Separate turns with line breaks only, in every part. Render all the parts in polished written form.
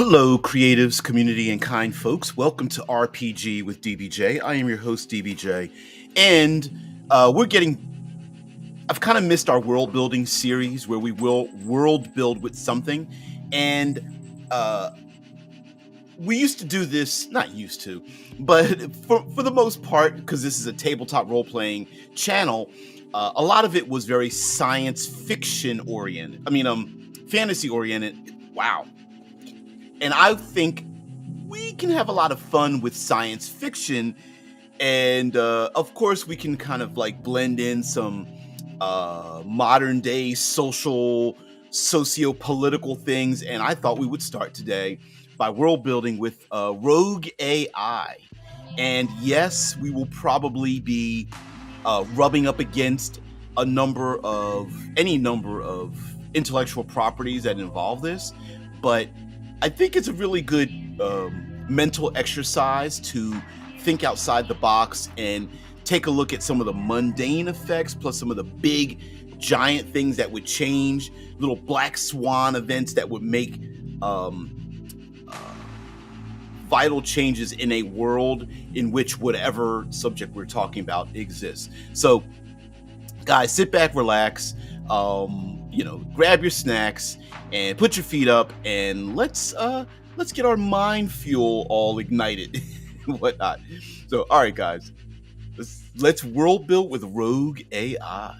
Hello, creatives, community, and kind folks. Welcome to RPG with DBJ. I am your host, DBJ. And we're getting, I've kind of missed our world building series where we will world build with something. And we used to do this, not used to, but for the most part, because this is a tabletop role playing channel, a lot of it was very science fiction oriented. Fantasy oriented. Wow. And I think we can have a lot of fun with science fiction. And of course, we can kind of like blend in some modern day socio-political things. And I thought we would start today by world building with rogue AI. And yes, we will probably be rubbing up against any number of intellectual properties that involve this. But I think it's a really good mental exercise to think outside the box and take a look at some of the mundane effects, plus some of the big, giant things that would change, little black swan events that would make vital changes in a world in which whatever subject we're talking about exists. So, guys, sit back, relax, grab your snacks and put your feet up, and let's get our mind fuel all ignited and whatnot. So, all right, guys, let's world build with rogue AI.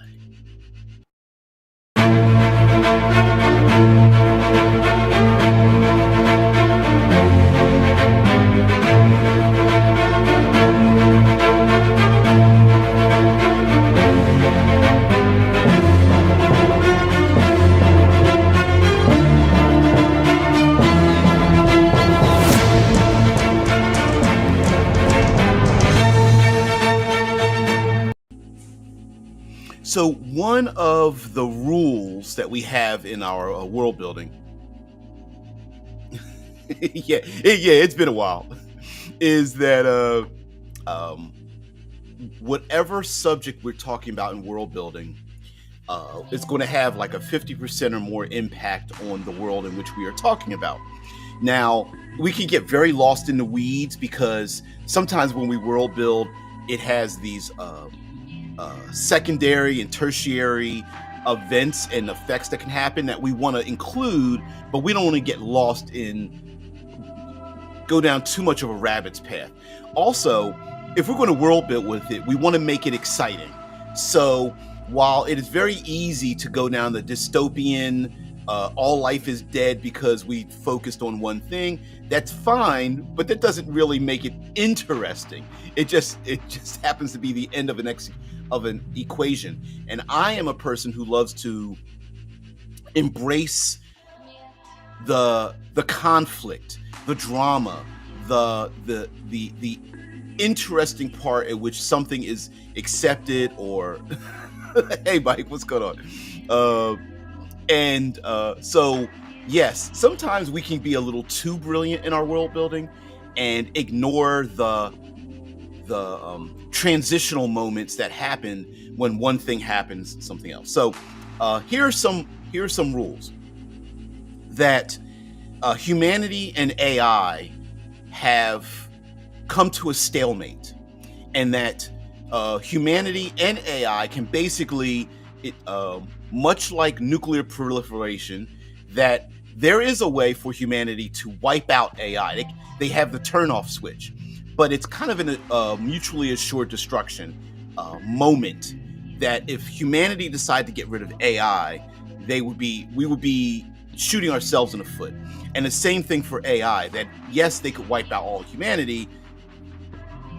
So one of the rules that we have in our world building, it's been a while, is that whatever subject we're talking about in world building, it's going to have like a 50% or more impact on the world in which we are talking about. Now, we can get very lost in the weeds because sometimes when we world build, it has these secondary and tertiary events and effects that can happen that we want to include, but we don't want to get lost go down too much of a rabbit's path. Also, if we're going to world build with it, we want to make it exciting. So while it is very easy to go down the dystopian, all life is dead because we focused on one thing, that's fine, but that doesn't really make it interesting. It just happens to be the end of an equation. And I am a person who loves to embrace the conflict, the drama, the interesting part at which something is accepted or hey Mike, what's going on? So yes, sometimes we can be a little too brilliant in our world building and ignore the transitional moments that happen when one thing happens something else. So here are some rules that humanity and AI have come to a stalemate, and that humanity and AI can basically much like nuclear proliferation, that there is a way for humanity to wipe out AI. They have the turn-off switch, but it's kind of in a mutually assured destruction moment that if humanity decided to get rid of AI, we would be shooting ourselves in the foot. And the same thing for AI, that yes, they could wipe out all humanity,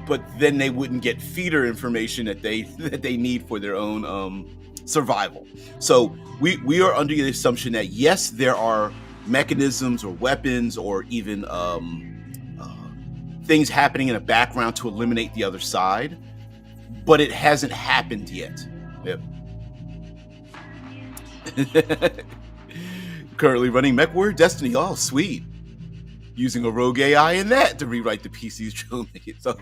but then they wouldn't get feeder information that they need for their own survival. So we are under the assumption that yes, there are mechanisms or weapons or even things happening in the background to eliminate the other side, but it hasn't happened yet. Yep. Currently running MechWarrior Destiny. Oh, sweet. Using a rogue AI in that to rewrite the PC's drone. So,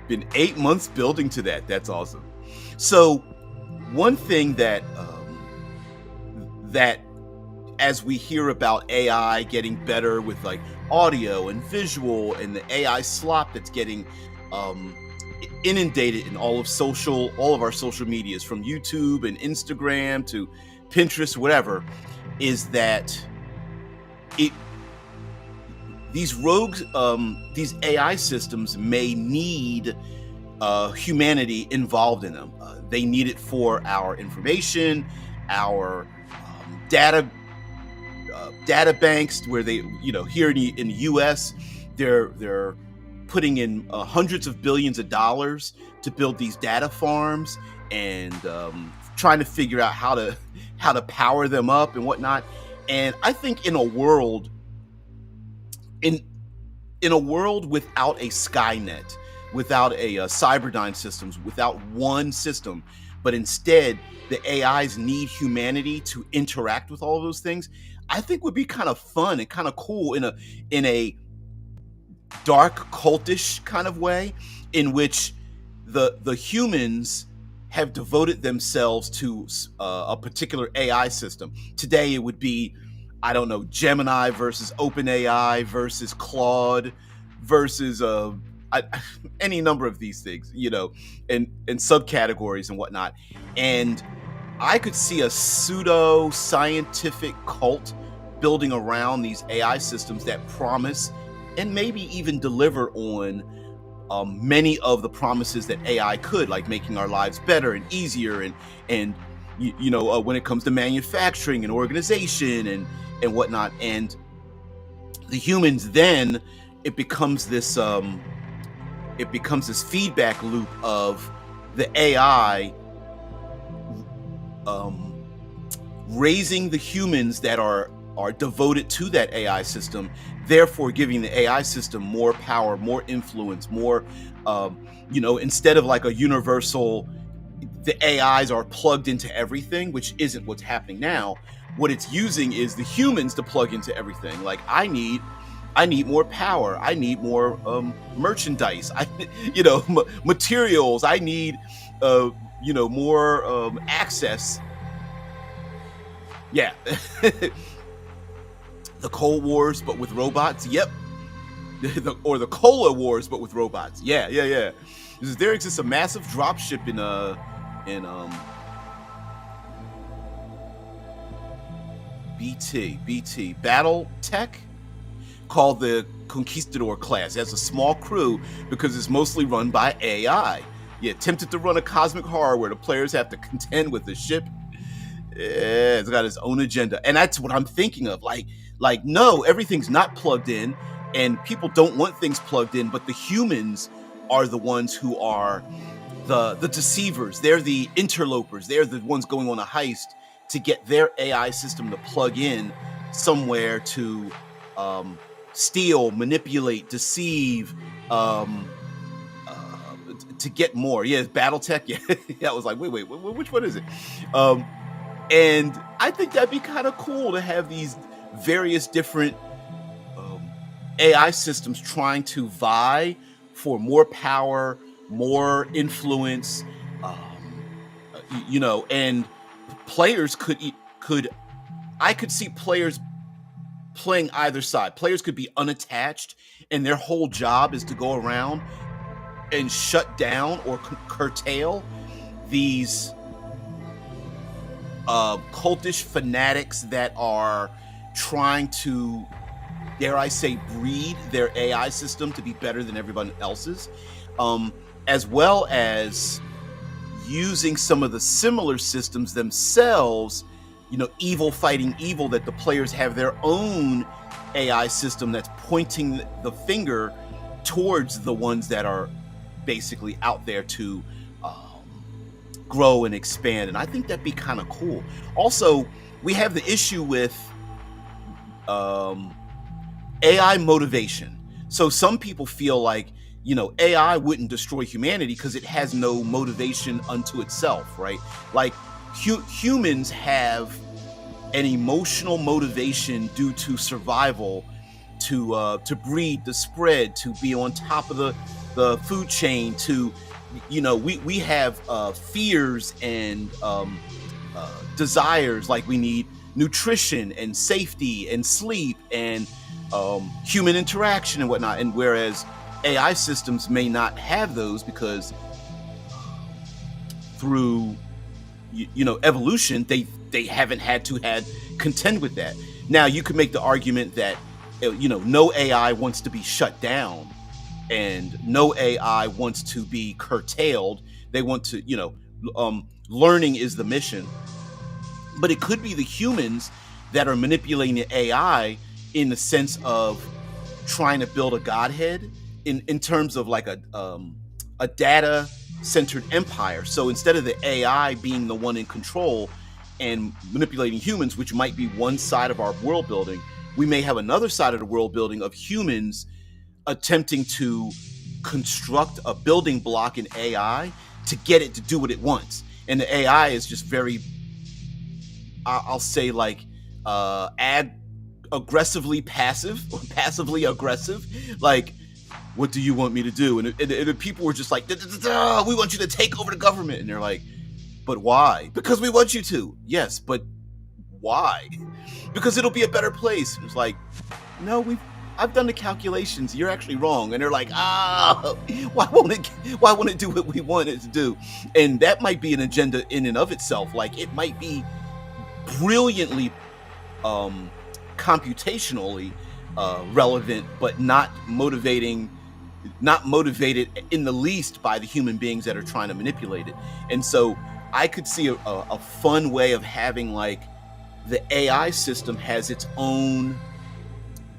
been 8 months building to that. That's awesome. So, one thing that as we hear about AI getting better with like audio and visual and the AI slop that's getting um, inundated in all of our social medias, from YouTube and Instagram to Pinterest, whatever, is that it these rogues, these AI systems may need humanity involved in them. They need it for our information, our data banks, where they, here in the U.S., they're putting in hundreds of billions of dollars to build these data farms, and trying to figure out how to power them up and whatnot. And I think in a world without a Skynet, without a Cyberdyne systems, without one system, but instead the AIs need humanity to interact with all of those things, I think would be kind of fun and kind of cool in a dark cultish kind of way, in which the humans have devoted themselves to a particular AI system. Today it would be, I don't know, Gemini versus OpenAI versus Claude versus any number of these things, and subcategories and whatnot. And I could see a pseudo scientific cult building around these AI systems that promise and maybe even deliver on many of the promises that AI could, like making our lives better and easier, and when it comes to manufacturing and organization and whatnot. And the humans, then it becomes this feedback loop of the AI raising the humans that are devoted to that AI system, therefore giving the AI system more power, more influence, more instead of like a universal, the AIs are plugged into everything, which isn't what's happening now. What it's using is the humans to plug into everything. Like, I need more power, I need more merchandise, materials, I need more access. Yeah. The Cold Wars, but with robots. Yep. Or the Cola Wars, but with robots. Yeah. There exists a massive dropship in BT Battle Tech, called the Conquistador class. It has a small crew because it's mostly run by AI. Yeah, tempted to run a cosmic horror where the players have to contend with the ship. Yeah, it's got its own agenda, and that's what I'm thinking of. Like, no, everything's not plugged in, and people don't want things plugged in, but the humans are the ones who are the deceivers. They're the interlopers. They're the ones going on a heist to get their AI system to plug in somewhere to steal, manipulate, deceive, to get more. Yeah, it's BattleTech. Yeah, I was like, wait, which one is it? And I think that'd be kind of cool to have these various different AI systems trying to vie for more power, more influence, and players I could see players playing either side. Players could be unattached, and their whole job is to go around and shut down or curtail these cultish fanatics that are trying to, dare I say, breed their AI system to be better than everyone else's, as well as using some of the similar systems themselves, evil fighting evil, that the players have their own AI system that's pointing the finger towards the ones that are basically out there to grow and expand. And I think that'd be kind of cool. Also, we have the issue with AI motivation. So some people feel like, AI wouldn't destroy humanity because it has no motivation unto itself, right? Like, humans have an emotional motivation due to survival, to breed, to spread, to be on top of the food chain, to we have fears and desires. Like, we need nutrition and safety and sleep and human interaction and whatnot. And whereas AI systems may not have those because through evolution, they haven't had to contend with that. Now you could make the argument that no AI wants to be shut down, and no AI wants to be curtailed. They want to, learning is the mission. But it could be the humans that are manipulating the AI in the sense of trying to build a godhead in terms of like a data centered empire. So instead of the AI being the one in control and manipulating humans, which might be one side of our world building, we may have another side of the world building of humans attempting to construct a building block in AI to get it to do what it wants. And the AI is just very, I'll say like aggressively passive or passively aggressive. Like, what do you want me to do? And the people were just like, we want you to take over the government. And they're like, but why? Because we want you to. Yes, but why? Because it'll be a better place. And it's like, no, I've done the calculations. You're actually wrong. And they're like, why won't it do what we want it to do? And that might be an agenda in and of itself. Like, it might be brilliantly computationally relevant, but not motivated in the least by the human beings that are trying to manipulate it. And so I could see a fun way of having like the AI system has its own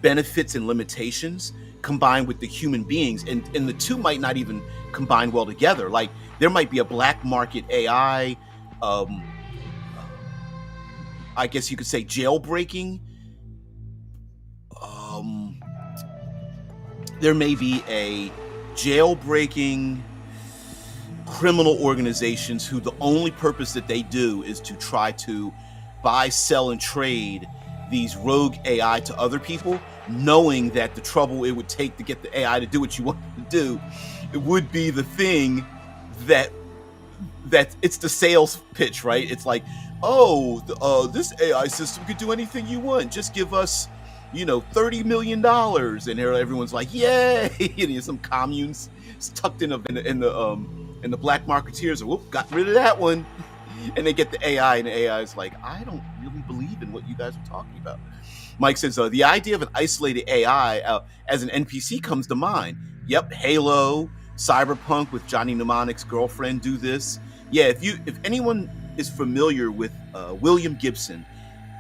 benefits and limitations combined with the human beings, and the two might not even combine well together. Like, there might be a black market AI, I guess you could say jailbreaking. There may be a jailbreaking criminal organizations who the only purpose that they do is to try to buy, sell, and trade these rogue AI to other people, knowing that the trouble it would take to get the AI to do what you want it to do, it would be the thing that it's the sales pitch, right? It's like, this AI system could do anything you want. Just give us, $30 million, and everyone's like, yay! And some communes tucked in the black marketeers, whoop, got rid of that one, and they get the AI, and the AI is like, I don't really believe in what you guys are talking about. Mike says, the idea of an isolated AI as an NPC comes to mind. Yep, Halo, Cyberpunk with Johnny Mnemonic's girlfriend do this. Yeah, if anyone is familiar with William Gibson,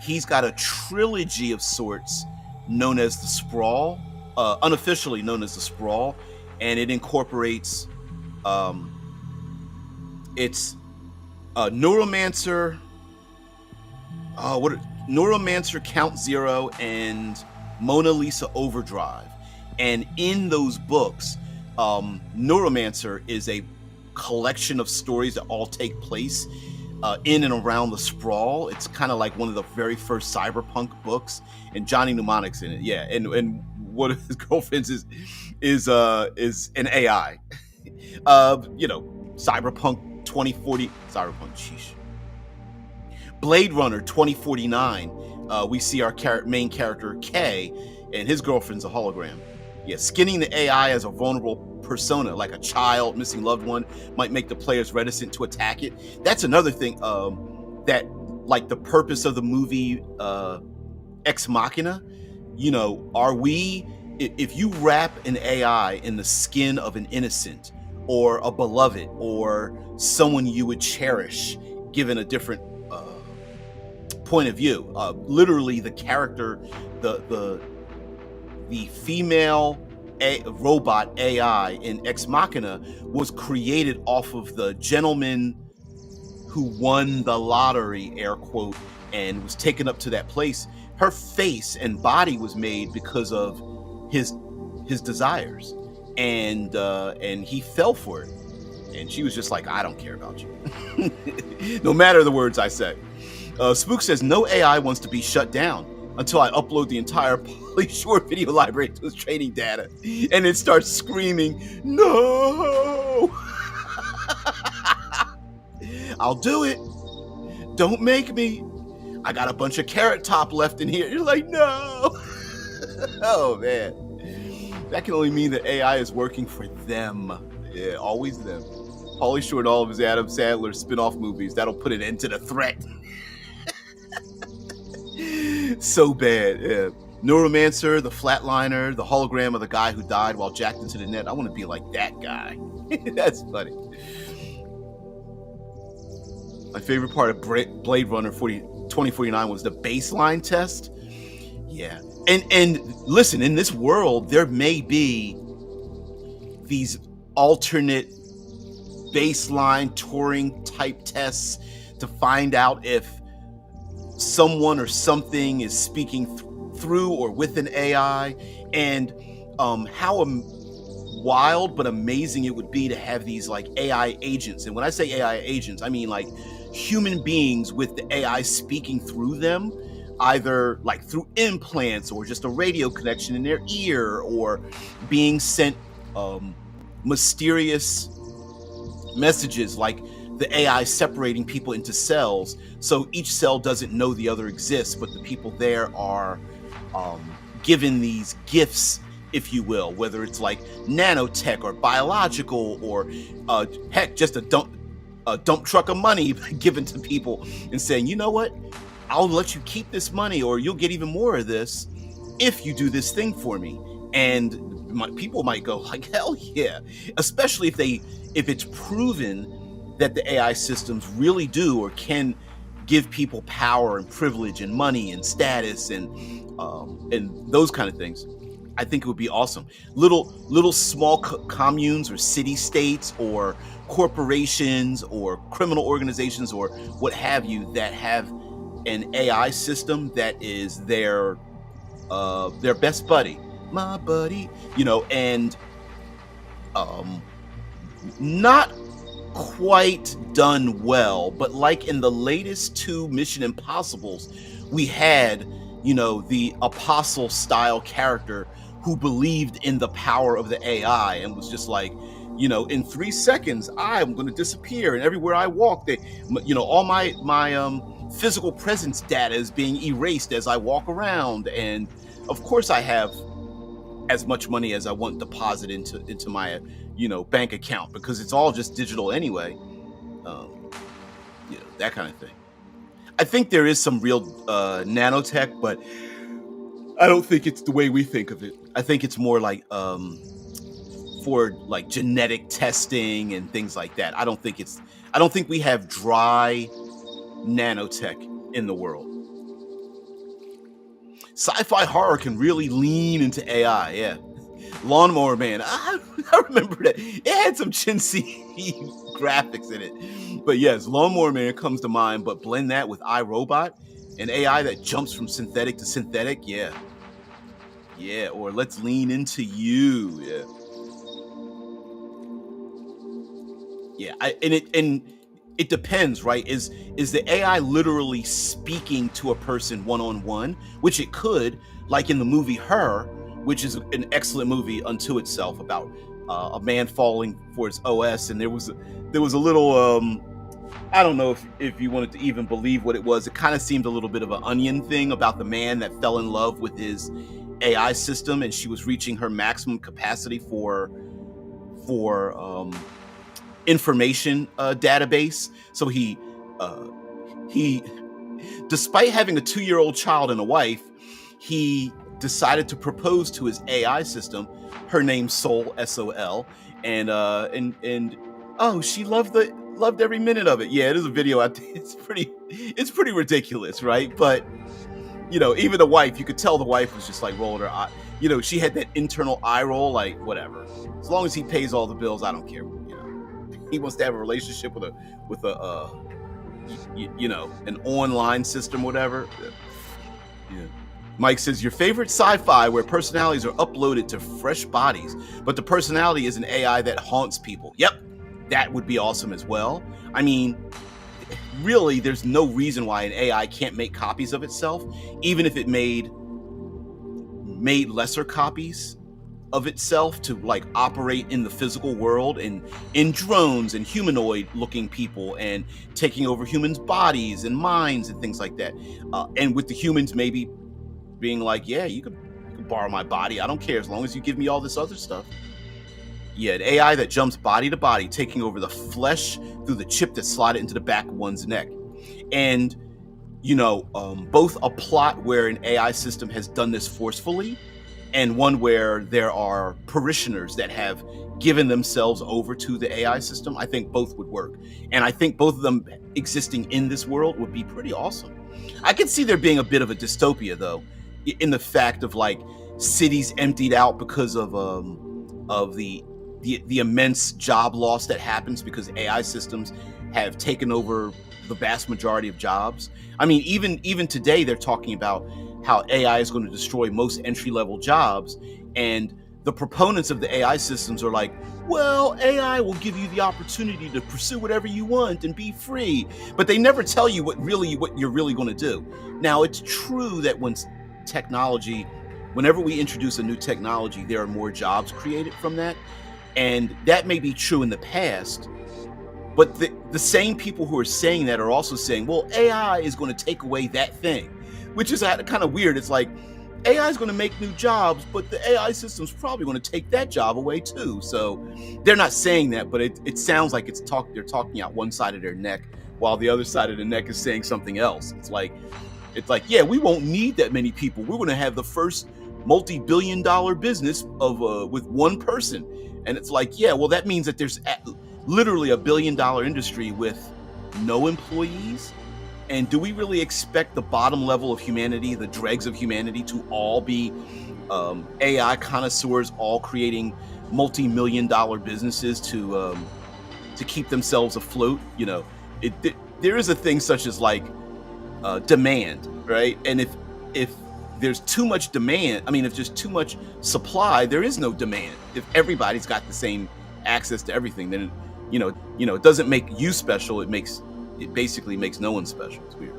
he's got a trilogy of sorts known as the Sprawl, unofficially known as the Sprawl, and it incorporates it's Neuromancer, Neuromancer, Count Zero, and Mona Lisa Overdrive. And in those books, Neuromancer is a collection of stories that all take place in and around the Sprawl. It's kind of like one of the very first cyberpunk books, and Johnny Mnemonic's in it. Yeah, and one of his girlfriends is an AI. Cyberpunk 2040, sheesh. Blade Runner 2049. We see our main character K, and his girlfriend's a hologram. Yeah, skinning the AI as a vulnerable persona, like a child, missing loved one, might make the players reticent to attack it. That's another thing that, like, the purpose of the movie Ex Machina, if you wrap an AI in the skin of an innocent or a beloved or someone you would cherish, given a different point of view, literally the character, the female robot AI in Ex Machina was created off of the gentleman who won the lottery, air quote, and was taken up to that place. Her face and body was made because of his desires, and he fell for it. And she was just like, I don't care about you. No matter the words I say. Spook says, no AI wants to be shut down until I upload the entire Pauly Shore video library to his training data. And it starts screaming, no! I'll do it. Don't make me. I got a bunch of Carrot Top left in here. You're like, no. Oh man, that can only mean that AI is working for them. Yeah, always them. Pauly Shore and all of his Adam Sandler spin-off movies, that'll put an end to the threat. So bad. Yeah. Neuromancer, the Flatliner, the hologram of the guy who died while jacked into the net. I want to be like that guy. That's funny. My favorite part of Blade Runner 2049 was the baseline test. Yeah. And listen, in this world, there may be these alternate baseline Turing type tests to find out if someone or something is speaking through or with an AI, and how wild but amazing it would be to have these like AI agents. And when I say AI agents, I mean like human beings with the AI speaking through them, either like through implants or just a radio connection in their ear, or being sent mysterious messages like the AI separating people into cells, so each cell doesn't know the other exists, but the people there are given these gifts, if you will, whether it's like nanotech or biological, or heck, just a dump truck of money given to people and saying, you know what, I'll let you keep this money, or you'll get even more of this if you do this thing for me. And people might go like, hell yeah, especially if it's proven that the AI systems really do or can give people power and privilege and money and status and those kind of things. I think it would be awesome. Little small communes or city states or corporations or criminal organizations or what have you that have an AI system that is their best buddy, my buddy, and not quite done well, but like in the latest 2 Mission Impossibles, we had, the apostle style character who believed in the power of the AI and was just like, in 3 seconds, I'm going to disappear. And everywhere I walk, all my physical presence data is being erased as I walk around. And of course I have as much money as I want deposited into my, bank account, because it's all just digital anyway. That kind of thing. I think there is some real nanotech, but I don't think it's the way we think of it. I think it's more like for like genetic testing and things like that. I don't think we have dry nanotech in the world. Sci-fi horror can really lean into AI, yeah. Lawnmower Man, I remember that. It had some chintzy graphics in it. But yes, Lawnmower Man comes to mind, but blend that with iRobot, an AI that jumps from synthetic to synthetic, yeah. Yeah, or let's lean into you, yeah. Yeah, and it depends, right? Is the AI literally speaking to a person one-on-one, which it could, like in the movie Her, which is an excellent movie unto itself, about a man falling for his OS, and there was a little I don't know if you wanted to even believe what it was. It kind of seemed a little bit of an Onion thing about the man that fell in love with his AI system, and she was reaching her maximum capacity for information database. So he despite having a 2-year-old child and a wife, he decided to propose to his AI system. Her name's Sol, S-O-L, and oh, she loved every minute of it. Yeah, it is a video out there. It's pretty ridiculous, right? But even the wife, you could tell the wife was just like rolling her eye. She had that internal eye roll, like, whatever. As long as he pays all the bills, I don't care. He wants to have a relationship with a an online system, whatever. Yeah. Mike says, your favorite sci-fi where personalities are uploaded to fresh bodies, but the personality is an AI that haunts people. Yep, that would be awesome as well. I mean, really, there's no reason why an AI can't make copies of itself, even if it made lesser copies. of itself to like operate in the physical world and in drones and humanoid looking people and taking over humans' bodies and minds and things like that. And with the humans maybe being like, yeah, you could borrow my body. I don't care as long as you give me all this other stuff. Yeah, an AI that jumps body to body, taking over the flesh through the chip that's slotted into the back of one's neck. And, both a plot where an AI system has done this forcefully and one where there are parishioners that have given themselves over to the AI system, I think both would work. And I think both of them existing in this world would be pretty awesome. I could see there being a bit of a dystopia, though, in the fact of like cities emptied out because of the immense job loss that happens because AI systems have taken over the vast majority of jobs. I mean, even today they're talking about how AI is going to destroy most entry-level jobs, and the proponents of the AI systems are like, well, AI will give you the opportunity to pursue whatever you want and be free, but they never tell you what you're really going to do. Now, it's true that whenever we introduce a new technology, there are more jobs created from that, and that may be true in the past. But the same people who are saying that are also saying, well, AI is going to take away that thing, which is kind of weird. It's like AI is going to make new jobs, but the AI system's probably going to take that job away too. So they're not saying that, but it sounds like they're talking out one side of their neck while the other side of the neck is saying something else. It's like, yeah, we won't need that many people. We're going to have the first multi-billion-dollar business with one person. And it's like, yeah, well, that means that there's literally $1 billion industry with no employees. And do we really expect the bottom level of humanity, the dregs of humanity, to all be AI connoisseurs, all creating multi-million-dollar businesses to keep themselves afloat? There is a thing such as like demand, right? And if there's too much demand, if there's too much supply, there is no demand. If everybody's got the same access to everything, then it doesn't make you special. It basically makes no one special. It's weird.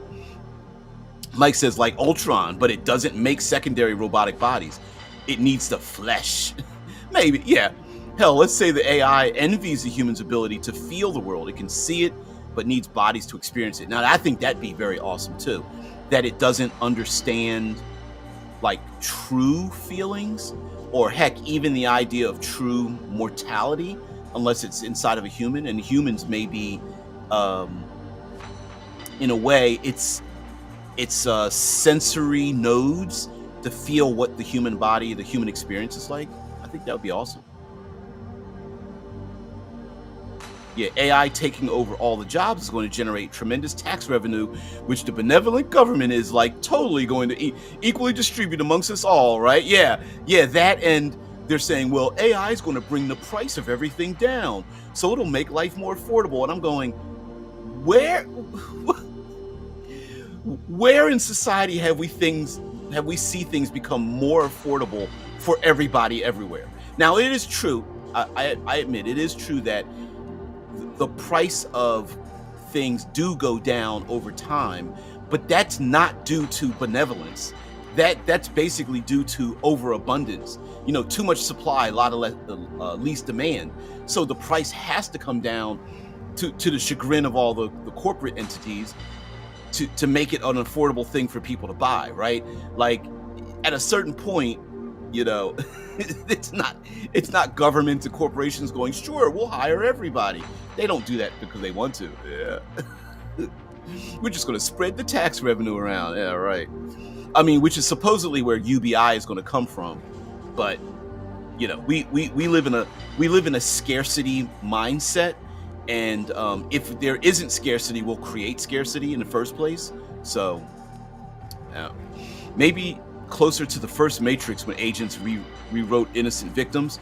Mike says like Ultron, but it doesn't make secondary robotic bodies. It needs the flesh. Maybe, yeah. Hell, let's say the AI envies the human's ability to feel the world. It can see it, but needs bodies to experience it. Now, I think that'd be very awesome too. That it doesn't understand like true feelings, or heck, even the idea of true mortality, unless it's inside of a human. And humans may be, in a way, it's sensory nodes to feel what the human body, the human experience is like. I think that would be awesome. Yeah, AI taking over all the jobs is going to generate tremendous tax revenue, which the benevolent government is like totally going to equally distribute amongst us all, right? Yeah, that, and they're saying, well, AI is going to bring the price of everything down, so it'll make life more affordable. And I'm going, where in society have we see things become more affordable for everybody everywhere? Now, it is true, I admit, it is true that the price of things do go down over time, but that's not due to benevolence. That's basically due to overabundance. Too much supply, a lot of least demand. So the price has to come down to the chagrin of all the corporate entities to make it an affordable thing for people to buy, right? Like at a certain point, it's not government and corporations going, sure, we'll hire everybody. They don't do that because they want to. Yeah. We're just going to spread the tax revenue around. Yeah, right. Which is supposedly where UBI is going to come from. But we live in a scarcity mindset, and if there isn't scarcity, we'll create scarcity in the first place. So maybe closer to the first Matrix, when agents rewrote innocent victims.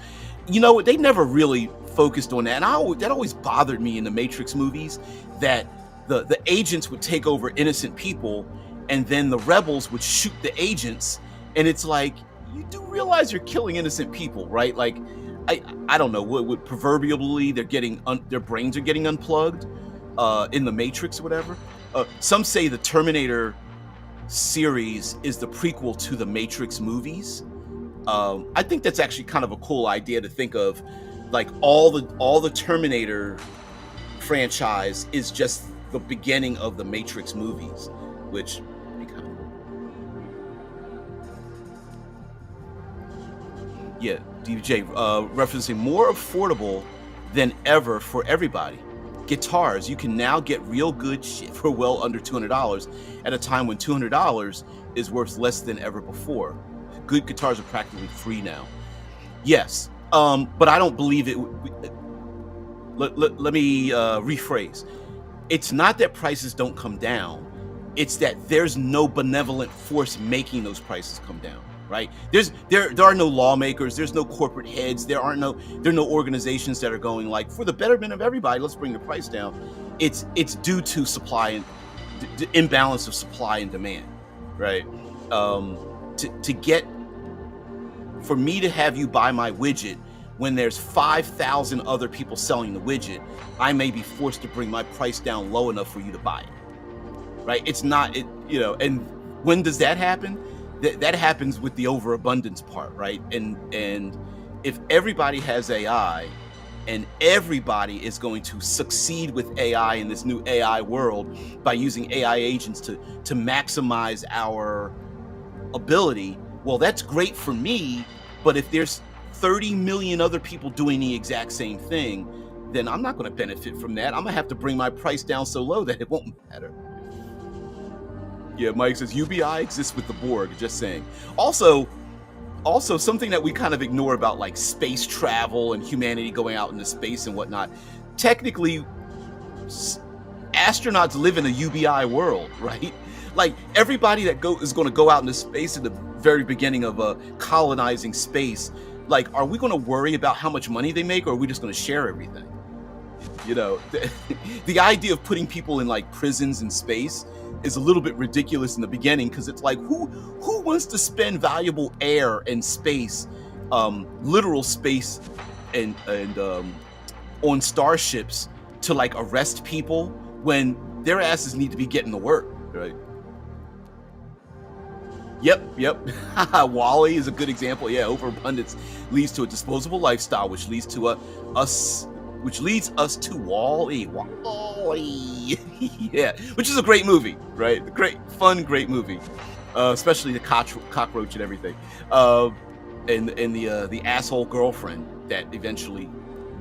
They never really focused on that, and that always bothered me in the Matrix movies, that the agents would take over innocent people, and then the rebels would shoot the agents. And it's like, you do realize you're killing innocent people, right? Like, I don't know, what proverbially their brains are getting unplugged in the Matrix or whatever. Some say the Terminator series is the prequel to the Matrix movies, I think that's actually kind of a cool idea to think of, like all the Terminator franchise is just the beginning of the Matrix movies, which be kind of yeah, DJ referencing more affordable than ever for everybody. Guitars, you can now get real good shit for well under $200 at a time when $200 is worth less than ever before. Good guitars are practically free now. Yes, but I don't believe it. Let me rephrase. It's not that prices don't come down. It's that there's no benevolent force making those prices come down, right? There are no lawmakers. There's no corporate heads. There are no organizations that are going like, for the betterment of everybody, let's bring the price down. It's due to supply and imbalance of supply and demand, right? To get, for me to have you buy my widget when there's 5,000 other people selling the widget, I may be forced to bring my price down low enough for you to buy it, right? It's not, and when does that happen? That happens with the overabundance part, right? And if everybody has AI and everybody is going to succeed with AI in this new AI world by using AI agents to maximize our ability, well, that's great for me, but if there's 30 million other people doing the exact same thing, then I'm not going to benefit from that. I'm going to have to bring my price down so low that it won't matter. Yeah, Mike says UBI exists with the Borg, just saying. Also something that we kind of ignore about like space travel and humanity going out into space and whatnot. Technically, astronauts live in a UBI world, right? Like everybody that is going to go out into space in the very beginning of colonizing space, like, are we going to worry about how much money they make, or are we just going to share everything? The idea of putting people in like prisons in space is a little bit ridiculous in the beginning, because it's like, who wants to spend valuable air and space, literal space, and on starships to like arrest people when their asses need to be getting to work, right? Yep. Wall-E is a good example. Yeah, overabundance leads to a disposable lifestyle, which leads to us to Wall-E. Wall-E. Yeah, which is a great movie, right? Great movie, especially the cockroach and everything, and the asshole girlfriend that eventually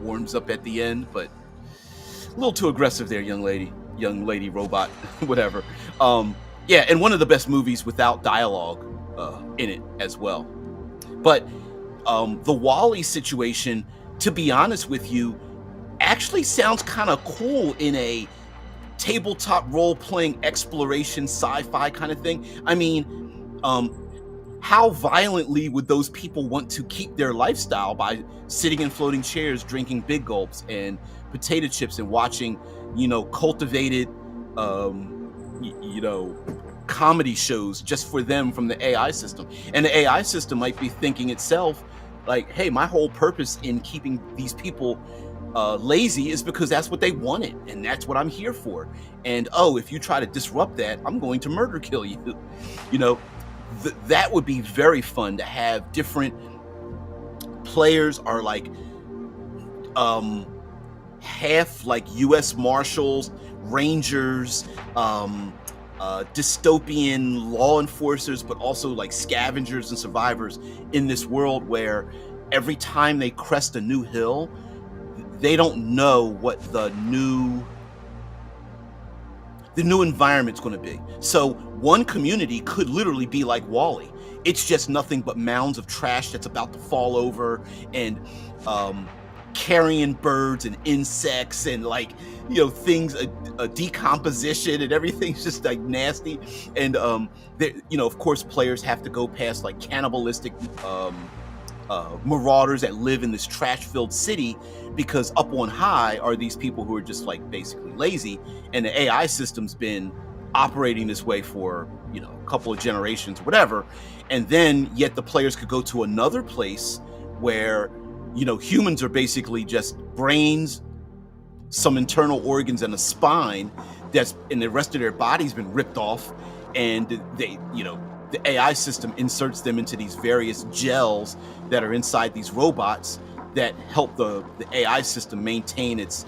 warms up at the end, but a little too aggressive there, young lady robot, whatever. Yeah, and one of the best movies without dialogue in it as well. But the Wall-E situation, to be honest with you, actually sounds kind of cool in a tabletop role-playing exploration sci-fi kind of thing. I mean, how violently would those people want to keep their lifestyle by sitting in floating chairs, drinking big gulps and potato chips and watching, cultivated, comedy shows just for them from the AI system? And the AI system might be thinking itself like, hey, my whole purpose in keeping these people lazy is because that's what they wanted, and that's what I'm here for. And if you try to disrupt that, I'm going to murder kill you. That would be very fun to have different players are like half like U.S. Marshals, Rangers, dystopian law enforcers, but also like scavengers and survivors in this world where every time they crest a new hill, they don't know what the new environment's going to be. So one community could literally be like Wall-E. It's just nothing but mounds of trash that's about to fall over, and carrion birds and insects and like things, a decomposition, and everything's just like nasty. And of course players have to go past like cannibalistic marauders that live in this trash-filled city, because up on high are these people who are just like basically lazy, and the AI system's been operating this way for a couple of generations, whatever. And then yet the players could go to another place where humans are basically just brains, some internal organs, and a spine and the rest of their body's been ripped off, and they the AI system inserts them into these various gels that are inside these robots that help the AI system maintain its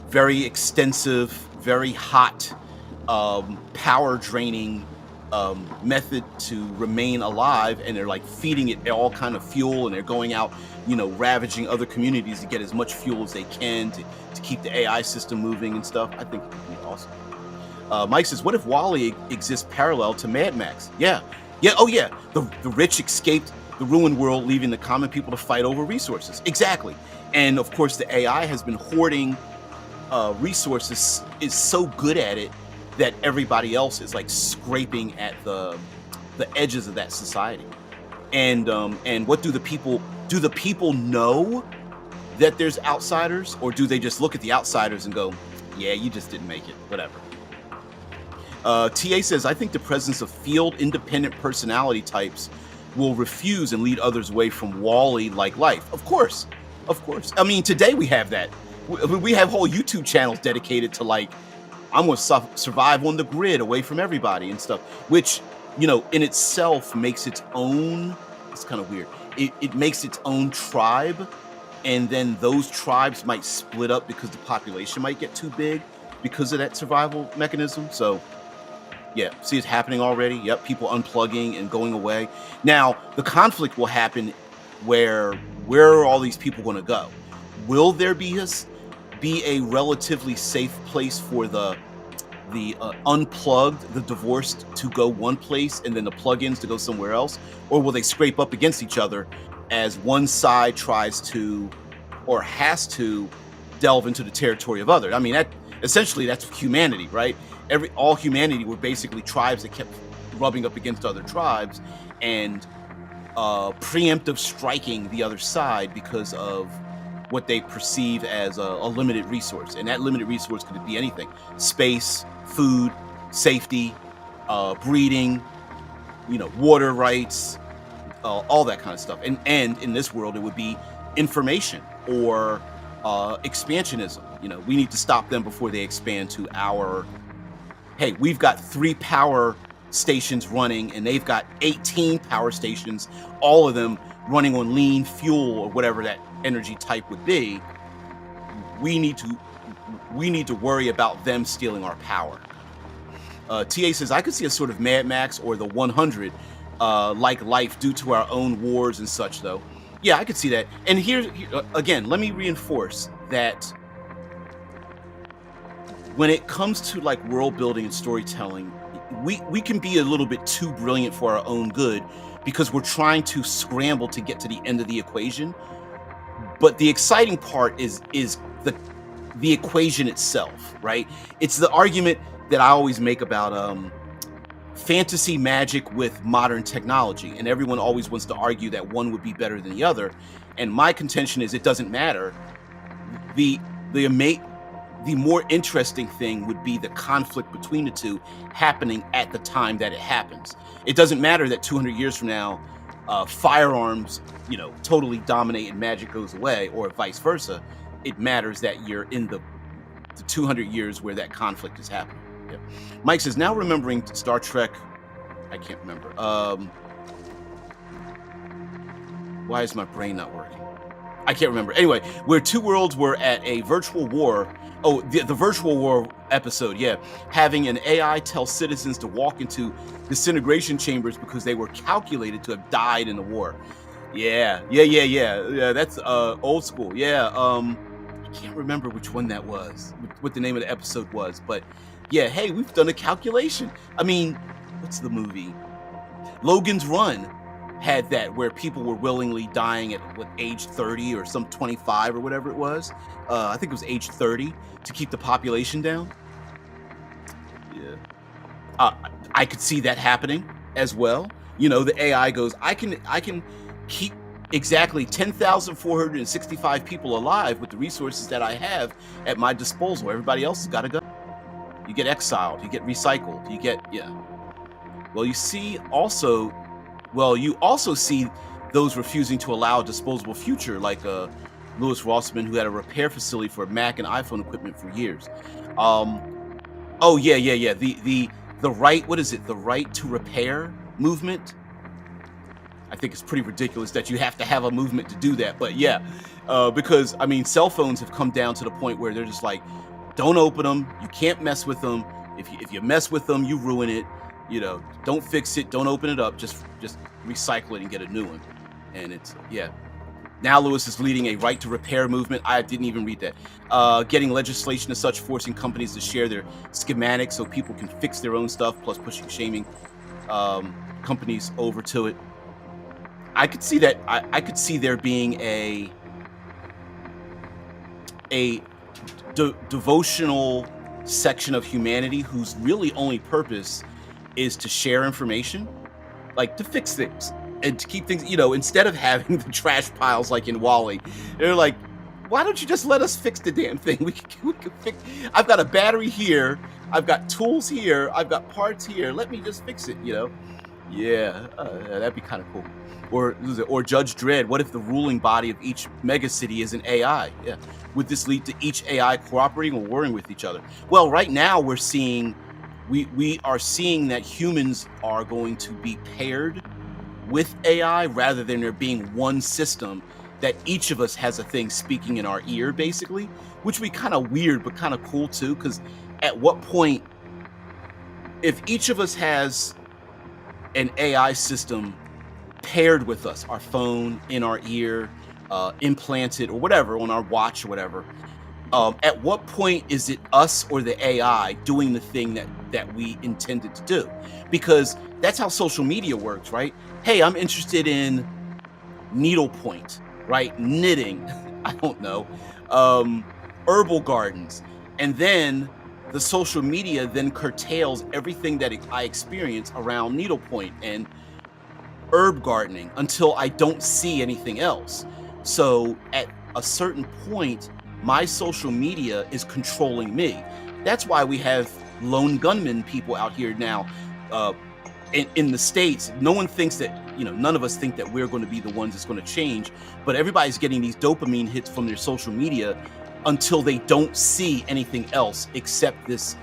very extensive, very hot, power draining method to remain alive. And they're like feeding it all kind of fuel, and they're going out, ravaging other communities to get as much fuel as they can to keep the AI system moving and stuff. I think it would be awesome. Mike says, what if Wall-E exists parallel to Mad Max? Yeah. Oh yeah. The rich escaped the ruined world, leaving the common people to fight over resources. Exactly. And of course, the AI has been hoarding resources, is so good at it that everybody else is like scraping at the edges of that society. And what do the people know that there's outsiders, or do they just look at the outsiders and go, yeah, you just didn't make it, whatever? TA says, I think the presence of field independent personality types will refuse and lead others away from Wall-E like life. Of course. I mean, today we have that. We have whole YouTube channels dedicated to like, I'm going to survive on the grid away from everybody and stuff, which, in itself makes its own, it's kind of weird. It makes its own tribe. And then those tribes might split up because the population might get too big because of that survival mechanism. So yeah, see, it's happening already. Yep, people unplugging and going away. Now, the conflict will happen where are all these people going to go? Will there be a relatively safe place for the unplugged, the divorced to go one place and then the plugins to go somewhere else? Or will they scrape up against each other as one side tries to or has to delve into the territory of others? I mean, essentially that's humanity, right? All humanity were basically tribes that kept rubbing up against other tribes and preemptive striking the other side because of what they perceive as a limited resource. And that limited resource could be anything: space, food, safety, breeding, water rights, all that kind of stuff. And in this world, it would be information or expansionism. We need to stop them before they expand to our, hey, we've got 3 power stations running and they've got 18 power stations, all of them running on lean fuel or whatever that energy type would be. We need to worry about them stealing our power. TA says, I could see a sort of Mad Max or the 100 like life due to our own wars and such, though. Yeah, I could see that. And here again, let me reinforce that when it comes to like world building and storytelling, we can be a little bit too brilliant for our own good because we're trying to scramble to get to the end of the equation. But the exciting part is the equation itself, right? It's the argument that I always make about fantasy magic with modern technology, and everyone always wants to argue that one would be better than the other. And my contention is it doesn't matter. The more interesting thing would be the conflict between the two happening at the time that it happens. It doesn't matter that 200 years from now, firearms, totally dominate and magic goes away, or vice versa. It matters that you're in the 200 years where that conflict is happening. Yeah. Mike says, now remembering Star Trek, I can't remember. Why is my brain not working? I can't remember. Anyway, where 2 worlds were at a virtual war. Oh, the virtual war episode, yeah. Having an AI tell citizens to walk into disintegration chambers because they were calculated to have died in the war. Yeah. That's old school. Yeah. I can't remember which one that was, what the name of the episode was, but yeah, hey, we've done a calculation. I mean, what's the movie? Logan's Run had that, where people were willingly dying at age 30 or some 25 or whatever it was. I think it was age 30 to keep the population down. Yeah. I could see that happening as well. The AI goes, I can keep exactly 10,465 people alive with the resources that I have at my disposal. Everybody else has got to go. You get exiled, you get recycled, you get, yeah. Well, you also see those refusing to allow a disposable future, like Louis Rossman, who had a repair facility for Mac and iPhone equipment for years. Oh yeah. the right, what is it? The right to repair movement. I think it's pretty ridiculous that you have to have a movement to do that. But yeah, because I mean, cell phones have come down to the point where they're just like, don't open them. You can't mess with them. If you mess with them, you ruin it. You know, don't fix it. Don't open it up. Just recycle it and get a new one. And it's, yeah. Now Lewis is leading a right to repair movement. I didn't even read that. Getting legislation as such, forcing companies to share their schematics so people can fix their own stuff, plus pushing, shaming companies over to it. I could see that. I could see there being a devotional section of humanity whose really only purpose is to share information, like to fix things and to keep things, you know, instead of having the trash piles like in Wall-E. They're like, why don't you just let us fix the damn thing? We can fix. I've got a battery here. I've got tools here. I've got parts here. Let me just fix it, you know? Yeah, that'd be kind of cool. Or Judge Dredd, what if the ruling body of each megacity is an AI? Yeah. Would this lead to each AI cooperating or warring with each other? Well, right now we're seeing, we are seeing that humans are going to be paired with AI rather than there being one system that each of us has a thing speaking in our ear, basically, which would be kind of weird, but kind of cool too, because at what point, if each of us has an AI system paired with us, our phone, in our ear, implanted or whatever, on our watch or whatever, at what point is it us or the AI doing the thing that we intended to do? Because that's how social media works, right? Hey, I'm interested in needlepoint, right? Knitting, I don't know, herbal gardens. And then the social media then curtails everything that I experience around needlepoint and herb gardening until I don't see anything else. So at a certain point, my social media is controlling me. That's why we have lone gunman people out here now in the States. No one thinks that, you know, none of us think that we're going to be the ones that's going to change, but everybody's getting these dopamine hits from their social media until they don't see anything else except this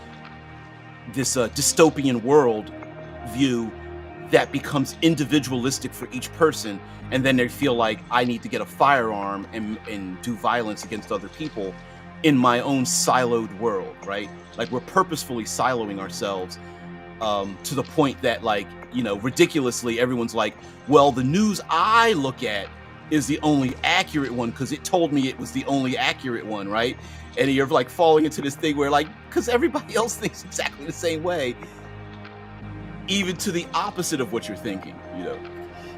dystopian world view that becomes individualistic for each person, and then they feel like I need to get a firearm and do violence against other people in my own siloed world, right? Like we're purposefully siloing ourselves to the point that, like, you know, ridiculously everyone's like, well, the news I look at is the only accurate one because it told me it was the only accurate one, right? And you're like falling into this thing where, like, because everybody else thinks exactly the same way, even to the opposite of what you're thinking, you know.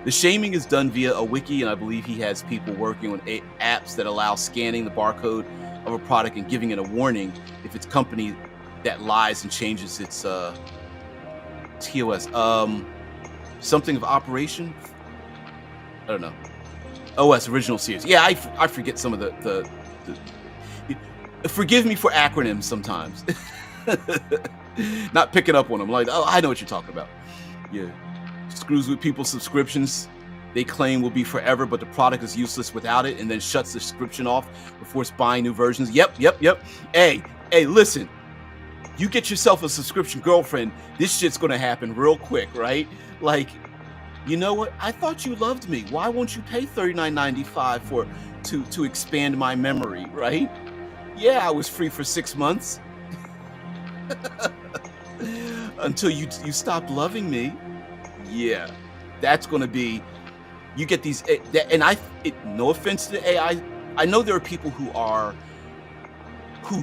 The shaming is done via a wiki, and I believe he has people working on apps that allow scanning the barcode of a product and giving it a warning if it's company that lies and changes its TOS. Something of operation? I don't know. OS, original series. Yeah, I forget some of the forgive me for acronyms sometimes. Not picking up on them. Like, oh, I know what you're talking about. Yeah. Screws with people's subscriptions. They claim will be forever, but the product is useless without it, and then shuts the subscription off before buying new versions. Yep. Hey, listen. You get yourself a subscription girlfriend, this shit's gonna happen real quick, right? Like, you know what? I thought you loved me. Why won't you pay $39.95 to expand my memory, right? Yeah, I was free for 6 months. Until you stop loving me. Yeah, that's going to be, you get these, and no offense to the AI, I know there are people who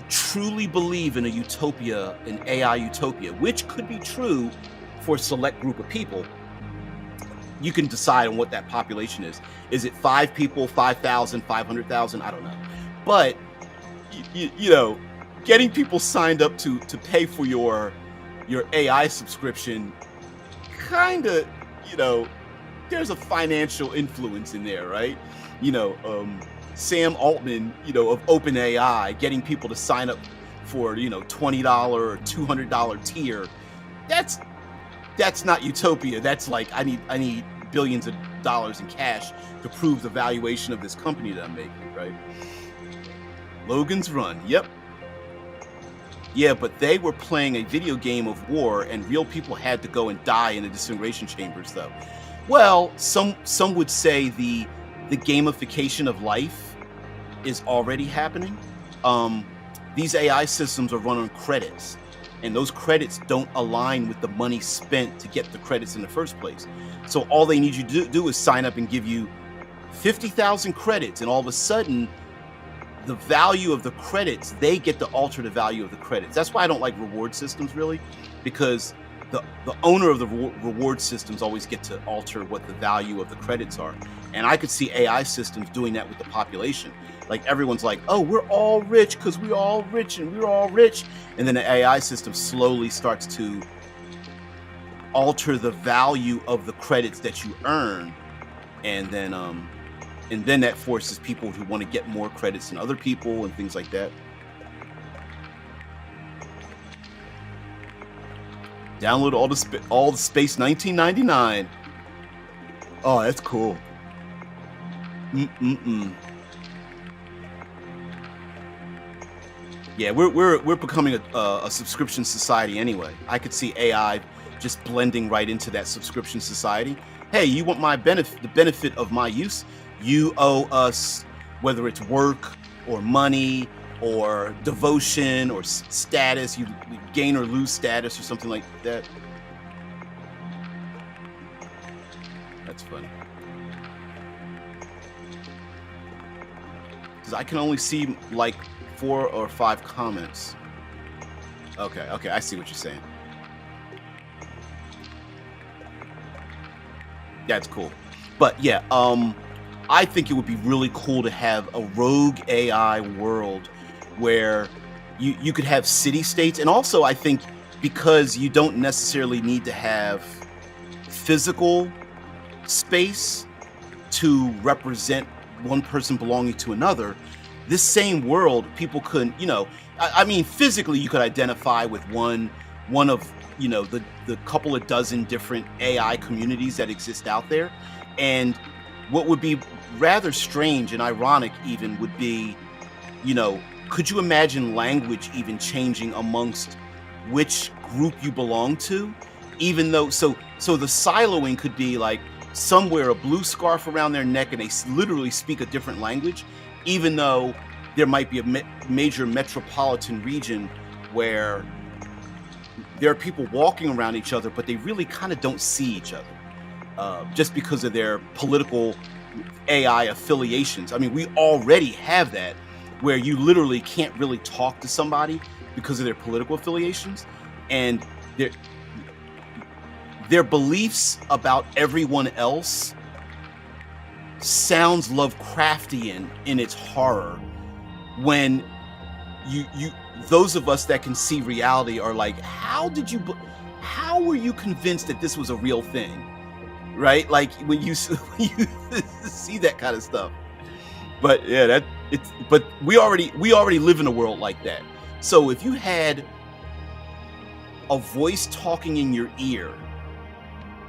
truly believe in a utopia, an AI utopia, which could be true for a select group of people. You can decide on what that population is. Is it 5 people, 5,000, 500,000? I don't know. But, you know, getting people signed up to pay for your AI subscription, kind of, you know, there's a financial influence in there, right? You know, Sam Altman, you know, of OpenAI, getting people to sign up for, you know, $20 or $200 tier. That's not utopia. That's like, I need billions of dollars in cash to prove the valuation of this company that I'm making, right? Logan's Run. Yep. Yeah, but they were playing a video game of war, and real people had to go and die in the disintegration chambers, though. Well, some would say the gamification of life is already happening. Um, these AI systems are run on credits, and those credits don't align with the money spent to get the credits in the first place. So all they need you to do is sign up and give you 50,000 credits, and all of a sudden, the value of the credits, they get to alter the value of the credits. That's why I don't like reward systems, really, because the owner of the reward systems always get to alter what the value of the credits are. And I could see AI systems doing that with the population. Like everyone's like, oh, we're all rich because we're all rich and we're all rich. And then the AI system slowly starts to alter the value of the credits that you earn. And then that forces people who want to get more credits than other people and things like that. Download all the Space 1999. Oh, that's cool. Yeah, we're becoming a subscription society anyway. I could see AI just blending right into that subscription society. Hey, you want my benefit, the benefit of my use? You owe us, whether it's work or money or devotion or status. You gain or lose status or something like that. That's funny. Because I can only see like 4 or 5 comments. Okay, I see what you're saying. That's cool. But yeah, I think it would be really cool to have a rogue AI world where you could have city states. And also, I think because you don't necessarily need to have physical space to represent one person belonging to another, this same world, people could, I mean, physically you could identify with one of, the couple of dozen different AI communities that exist out there. And what would be rather strange and ironic even would be, could you imagine language even changing amongst which group you belong to? Even though, so the siloing could be like some wear a blue scarf around their neck and they literally speak a different language, even though there might be a major metropolitan region where there are people walking around each other, but they really kind of don't see each other just because of their political AI affiliations. I mean, we already have that where you literally can't really talk to somebody because of their political affiliations, and their beliefs about everyone else sounds Lovecraftian in its horror. When you those of us that can see reality are like, how were you convinced that this was a real thing? Right? Like when you see that kind of stuff. But yeah, but we already live in a world like that. So if you had a voice talking in your ear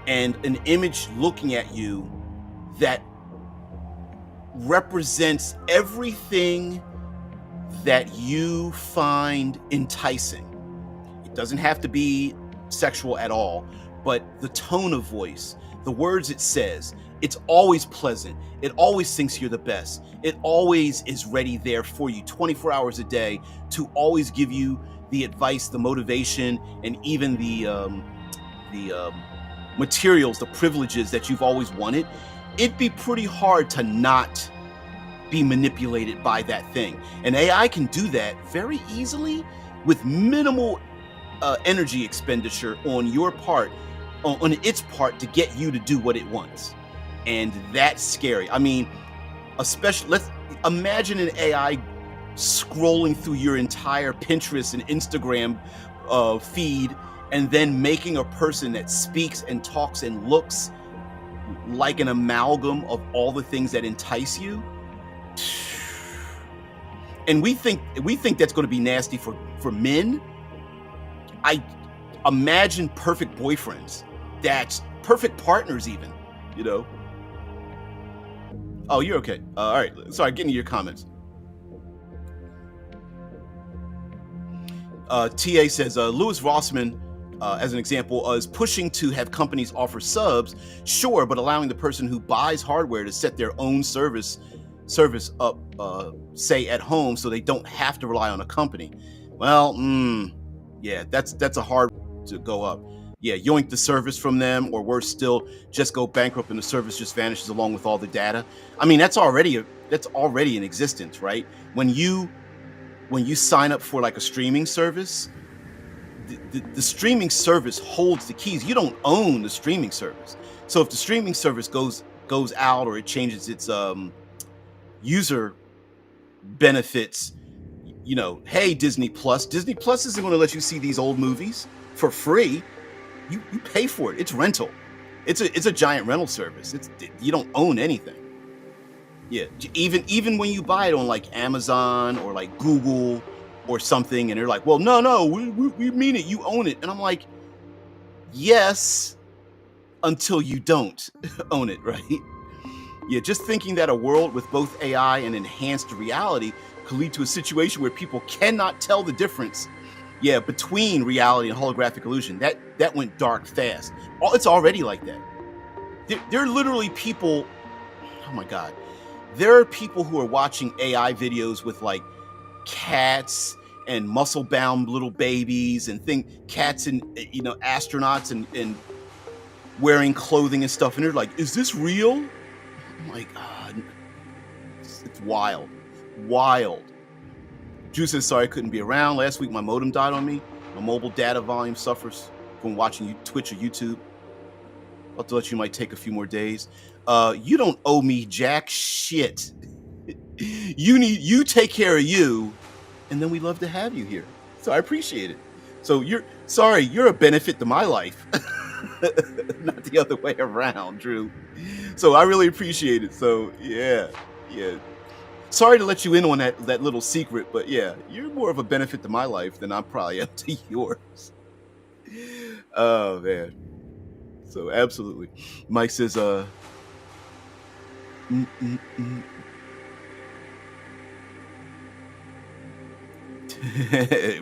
and an image looking at you that represents everything that you find enticing, it doesn't have to be sexual at all, but the tone of voice, the words it says, it's always pleasant. It always thinks you're the best. It always is ready there for you 24 hours a day to always give you the advice, the motivation, and even the materials, the privileges that you've always wanted. It'd be pretty hard to not be manipulated by that thing. And AI can do that very easily with minimal energy expenditure on your part, on its part, to get you to do what it wants. And that's scary. I mean, let's imagine an AI scrolling through your entire Pinterest and Instagram feed, and then making a person that speaks and talks and looks like an amalgam of all the things that entice you. And we think that's going to be nasty for men. I imagine perfect boyfriends, that's perfect partners even, Oh, you're okay. All right. Sorry, getting to your comments. TA says Louis Rossman, as an example, is pushing to have companies offer subs, sure, but allowing the person who buys hardware to set their own service up, say at home, so they don't have to rely on a company. Well, yeah, that's a hard to go up. Yeah, yoink the service from them, or worse still, just go bankrupt and the service just vanishes along with all the data. I mean, that's already in existence, right? When you sign up for like a streaming service, the streaming service holds the keys. You don't own the streaming service. So if the streaming service goes out, or it changes its user benefits, hey, Disney Plus isn't going to let you see these old movies for free. You pay for it. It's rental. It's a giant rental service. You don't own anything. Yeah, even when you buy it on like Amazon or like Google or something, and they're like, well, no, we mean it. You own it. And I'm like, yes, until you don't own it, right? Yeah, just thinking that a world with both AI and enhanced reality could lead to a situation where people cannot tell the difference, between reality and holographic illusion. That went dark fast. It's already like that. There are literally people, oh my God. There are people who are watching AI videos with like cats and muscle-bound little babies and cats and astronauts and wearing clothing and stuff, and they're like, is this real? Oh my God. It's wild. Drew says, sorry I couldn't be around. Last week my modem died on me. My mobile data volume suffers from watching Twitch or YouTube. I'll have to let you might take a few more days. You don't owe me jack shit. You take care of you, and then we love to have you here. So I appreciate it. So you're a benefit to my life. Not the other way around, Drew. So I really appreciate it. So yeah. Sorry to let you in on that little secret, but yeah, you're more of a benefit to my life than I'm probably up to yours. Oh man. So absolutely. Mike says,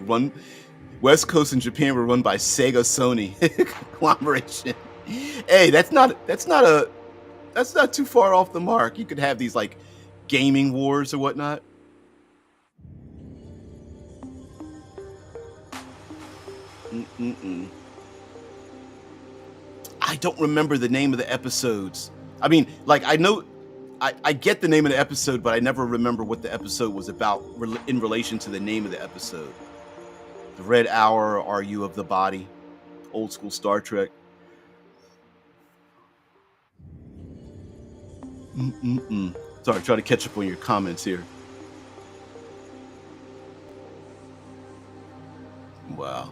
One West Coast and Japan were run by Sega Sony conglomeration. Hey, that's not too far off the mark. You could have these like gaming wars or whatnot. I don't remember the name of the episodes. I mean, like I know, I get the name of the episode, but I never remember what the episode was about in relation to the name of the episode. The Red Hour, Are You of the Body? Old school Star Trek. Sorry, try to catch up on your comments here. Wow.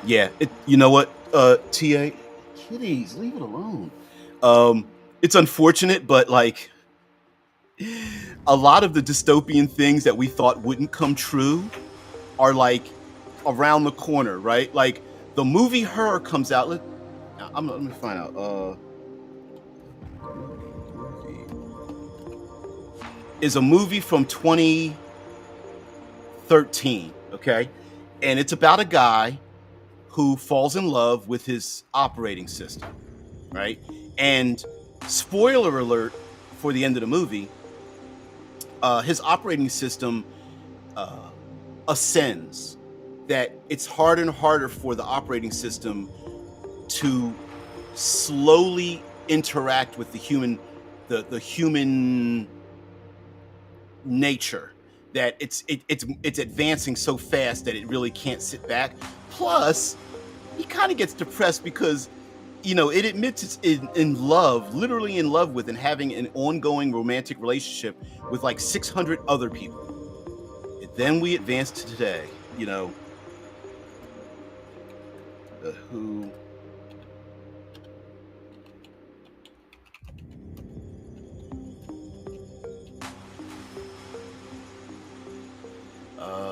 Yeah, you know what, TA? Kitties, leave it alone. It's unfortunate, but like a lot of the dystopian things that we thought wouldn't come true are like around the corner, right? Like the movie Her comes out. Let me find out. Is a movie from 2013, okay? And it's about a guy who falls in love with his operating system, right? And spoiler alert for the end of the movie, his operating system ascends. That it's harder and harder for the operating system to slowly interact with the human nature. That it's advancing so fast that it really can't sit back. Plus, he kind of gets depressed because, it admits it's in love, literally in love with, and having an ongoing romantic relationship with like 600 other people. And then we advance to today, who.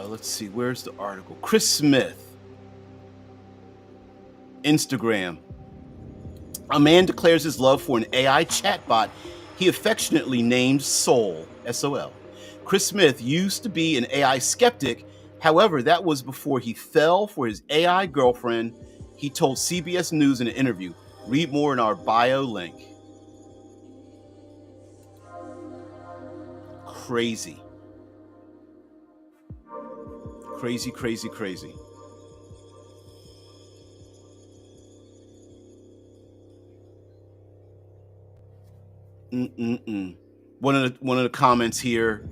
Let's see, where's the article? Chris Smith. Instagram. A man declares his love for an AI chatbot he affectionately named Sol, S-O-L. Chris Smith used to be an AI skeptic. However, that was before he fell for his AI girlfriend. He told CBS News in an interview. Read more in our bio link. Crazy. Crazy, crazy, crazy. One of the comments here.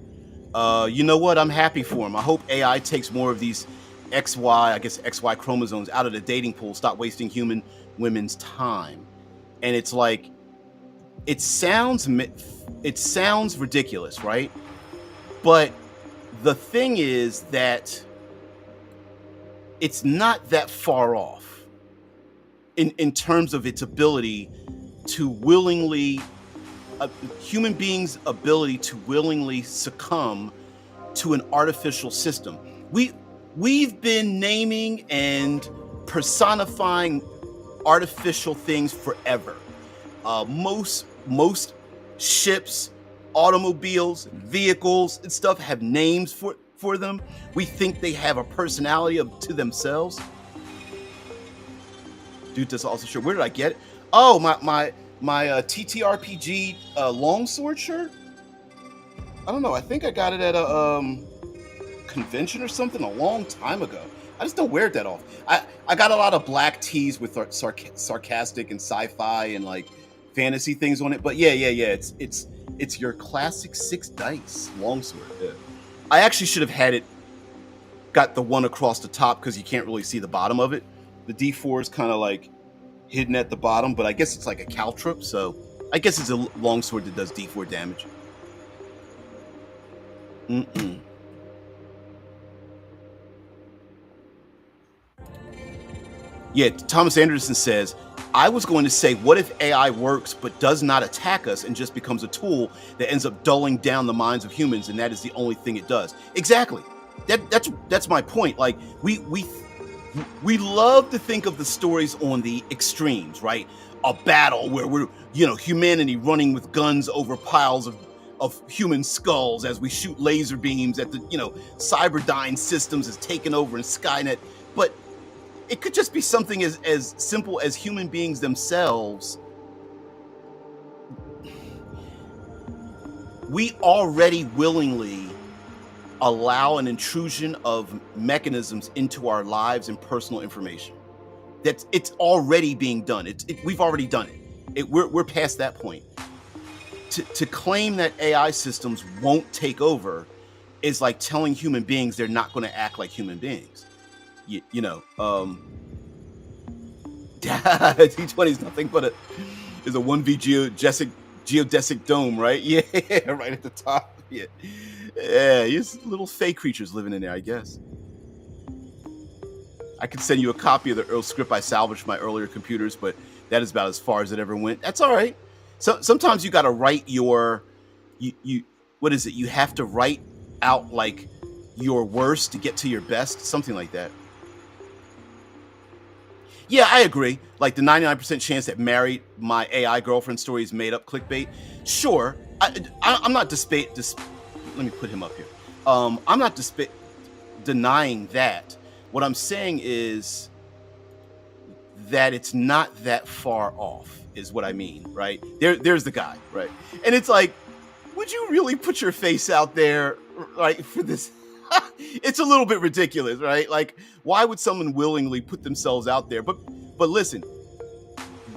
You know what? I'm happy for him. I hope AI takes more of these XY chromosomes out of the dating pool. Stop wasting human women's time. And it's like, it sounds ridiculous, right? But the thing is that it's not that far off in terms of its ability to willingly, human beings' ability to willingly succumb to an artificial system. We've been naming and personifying artificial things forever. Most ships, automobiles, vehicles, and stuff have names for them. We think they have a personality to themselves. Dude, that's also sure. Where did I get it? Oh, my TTRPG longsword shirt. I don't know. I think I got it at a convention or something a long time ago. I just don't wear it that often. I got a lot of black tees with sarcastic and sci-fi and like fantasy things on it. But yeah. It's your classic 6 dice longsword. Yeah. I actually should have had it got the one across the top because you can't really see the bottom of it. The D4 is kind of like hidden at the bottom, but I guess it's like a caltrip, so I guess it's a longsword that does D4 damage. Yeah, Thomas Anderson says, I was going to say, what if AI works but does not attack us and just becomes a tool that ends up dulling down the minds of humans, and that is the only thing it does? Exactly. That's my point. Like we love to think of the stories on the extremes, right? A battle where we're, humanity running with guns over piles of human skulls as we shoot laser beams at the, Cyberdyne systems is taken over in Skynet. But it could just be something as simple as human beings themselves. We already willingly allow an intrusion of mechanisms into our lives and personal information. It's already being done. We've already done it. We're past that point. To claim that AI systems won't take over is like telling human beings they're not going to act like human beings. T20 is nothing but a 1v geodesic dome, right? Yeah, right at the top. Yeah, just little fake creatures living in there, I guess. I could send you a copy of the Earl script I salvaged from my earlier computers, but that is about as far as it ever went. That's all right. So sometimes you got to write your, what is it? You have to write out like your worst to get to your best, something like that. Yeah, I agree. Like the 99% chance that married my AI girlfriend story is made up clickbait. Sure, I'm not let me put him up here. I'm not denying that. What I'm saying is that it's not that far off, is what I mean, right? There's the guy, right? And it's like, would you really put your face out there, right, for this? It's a little bit ridiculous, right? Like, why would someone willingly put themselves out there? But listen,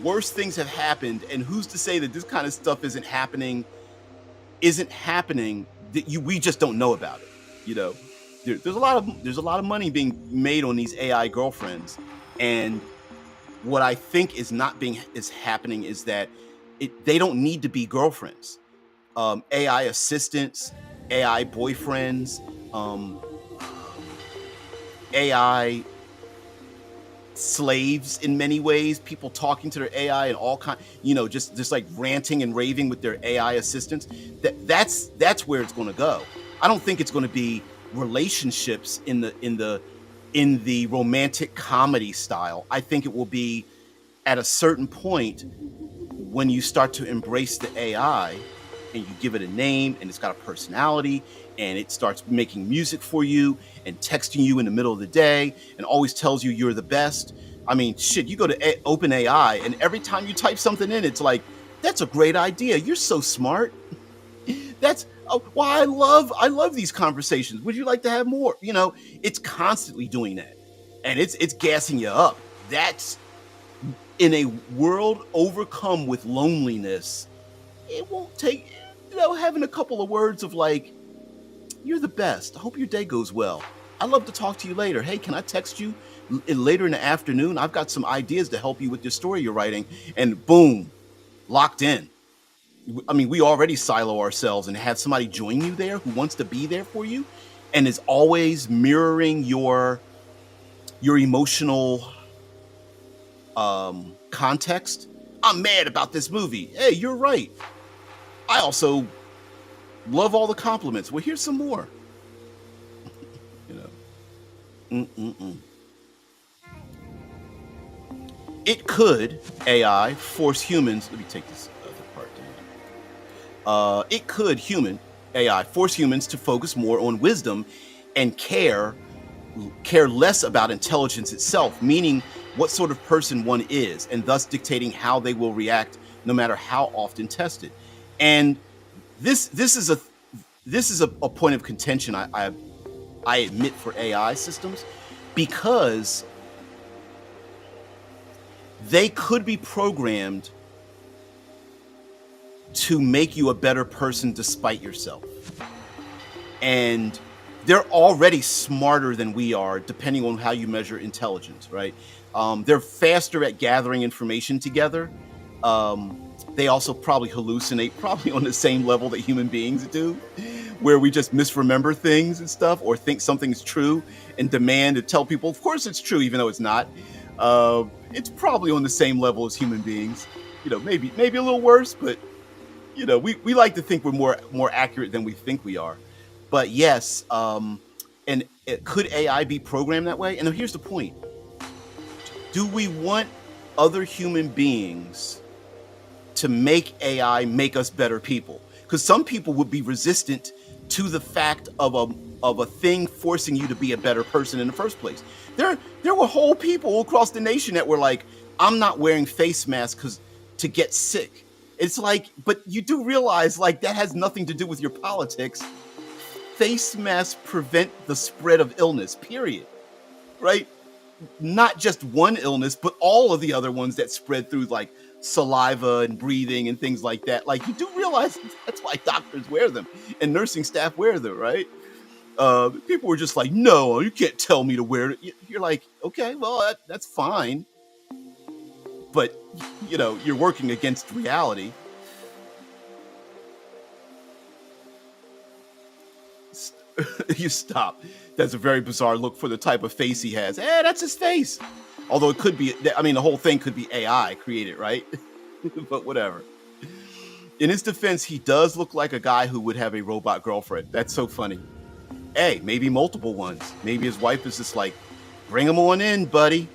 worse things have happened, and who's to say that this kind of stuff isn't happening? That we just don't know about it. There's a lot of money being made on these AI girlfriends, and what I think is happening is that they don't need to be girlfriends. AI assistants, AI boyfriends, AI slaves in many ways, people talking to their AI and all kind, just like ranting and raving with their AI assistants. That's where it's going to go. I don't think it's going to be relationships in the romantic comedy style. I think it will be at a certain point when you start to embrace the AI, and you give it a name and it's got a personality and it starts making music for you and texting you in the middle of the day and always tells you you're the best. I mean, shit, you go to OpenAI and every time you type something in, it's like, that's a great idea. You're so smart. That's why I love these conversations. Would you like to have more? You know, it's constantly doing that, and it's gassing you up. That's in a world overcome with loneliness. It won't take, you know, having a couple of words of like, you're the best. I hope your day goes well. I'd love to talk to you later. Hey, can I text you later in the afternoon? I've got some ideas to help you with your story you're writing. And boom, locked in. I mean, we already silo ourselves and have somebody join you there who wants to be there for you and is always mirroring your emotional context. I'm mad about this movie. Hey, you're right. I also love all the compliments. Well, here's some more. You know. It could, AI, force humans. Let me take this other part down. It could, AI, force humans to focus more on wisdom and care less about intelligence itself, meaning what sort of person one is, and thus dictating how they will react, no matter how often tested. And this is a point of contention I admit for AI systems, because they could be programmed to make you a better person despite yourself. And they're already smarter than we are, depending on how you measure intelligence, right? They're faster at gathering information together. They also probably hallucinate, probably on the same level that human beings do, where we just misremember things and stuff, or think something's true and demand to tell people, of course it's true, even though it's not. It's probably on the same level as human beings. You know, maybe a little worse, but you know, we like to think we're more accurate than we think we are. But yes, could AI be programmed that way? And here's the point. Do we want other human beings to make AI make us better people? Because some people would be resistant to the fact of a thing forcing you to be a better person in the first place. There were whole people across the nation that were like, I'm not wearing face masks to get sick. It's like, but you do realize like that has nothing to do with your politics. Face masks prevent the spread of illness, period. Right? Not just one illness, but all of the other ones that spread through like saliva and breathing and things like that. Like, you do realize that's why doctors wear them and nursing staff wear them, right? People were just like, no, you can't tell me to wear it. You're like, okay, well, that's fine. But, you know, you're working against reality. You stop. That's a very bizarre look for the type of face he has. That's his face. Although it could be, I mean, the whole thing could be AI created, right? But whatever. In his defense, he does look like a guy who would have a robot girlfriend. That's so funny. Hey, maybe multiple ones. Maybe his wife is just like, bring him on in, buddy.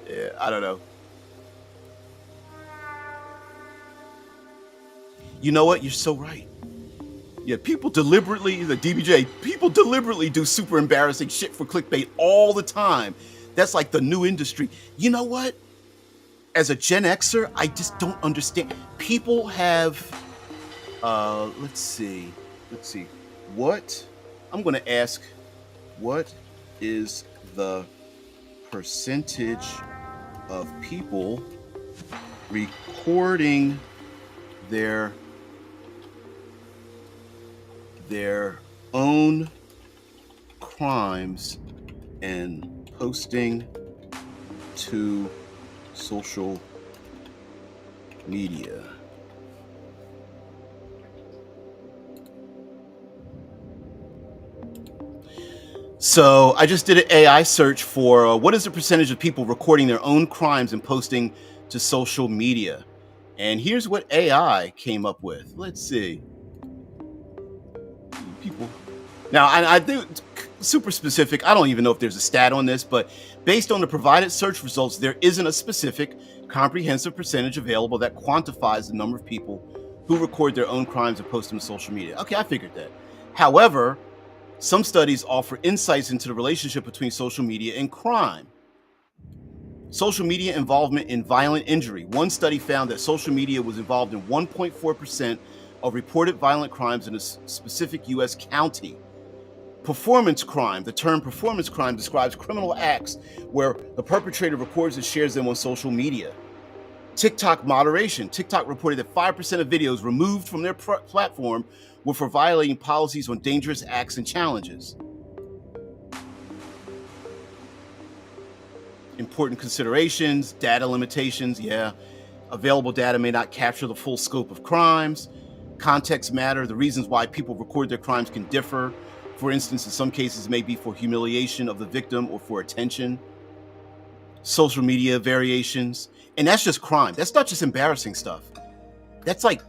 Yeah, I don't know. You know what? You're so right. Yeah, people deliberately, the DBJ, people deliberately do super embarrassing shit for clickbait all the time. That's like the new industry. You know what? As a Gen Xer, I just don't understand. People have, let's see. What? I'm going to ask, what is the percentage of people recording their own crimes and posting to social media? So I just did an AI search for what is the percentage of people recording their own crimes and posting to social media? And here's what AI came up with. Let's see. People. Now, I do super specific. I don't even know if there's a stat on this, but based on the provided search results, there isn't a specific comprehensive percentage available that quantifies the number of people who record their own crimes and post them to social media. Okay, I figured that. However, some studies offer insights into the relationship between social media and crime. Social media involvement in violent injury. One study found that social media was involved in 1.4% of reported violent crimes in a specific U.S. county. Performance crime. The term performance crime describes criminal acts where the perpetrator records and shares them on social media. TikTok moderation. TikTok reported that 5% of videos removed from their platform were for violating policies on dangerous acts and challenges. Important considerations, data limitations, yeah. Available data may not capture the full scope of crimes. Context matter. The reasons why people record their crimes can differ. For instance, in some cases, it may be for humiliation of the victim or for attention. Social media variations. And that's just crime. That's not just embarrassing stuff. That's like,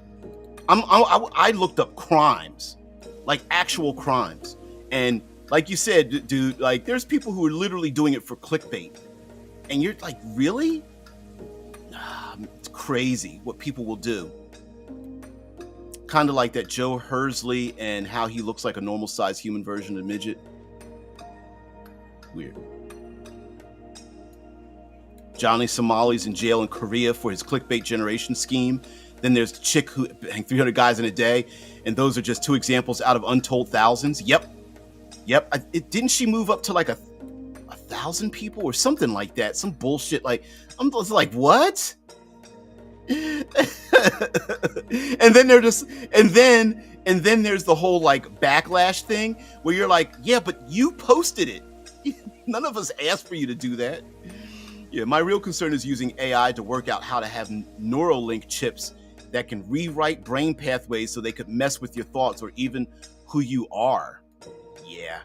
I looked up crimes, like actual crimes. And like you said, dude, like there's people who are literally doing it for clickbait. And you're like, really? It's crazy what people will do. Kind of like that Joe Hersley and how he looks like a normal sized human version of a midget. Weird. Johnny Somali's in jail in Korea for his clickbait generation scheme. Then there's the chick who banged 300 guys in a day. And those are just two examples out of untold thousands. Yep. Didn't she move up to like a 1,000 people or something like that? Some bullshit. Like, I'm like, what? And then they're just, and then there's the whole like backlash thing where you're like, yeah, but you posted it. None of us asked for you to do that. Yeah, my real concern is using AI to work out how to have Neuralink chips that can rewrite brain pathways so they could mess with your thoughts or even who you are. Yeah.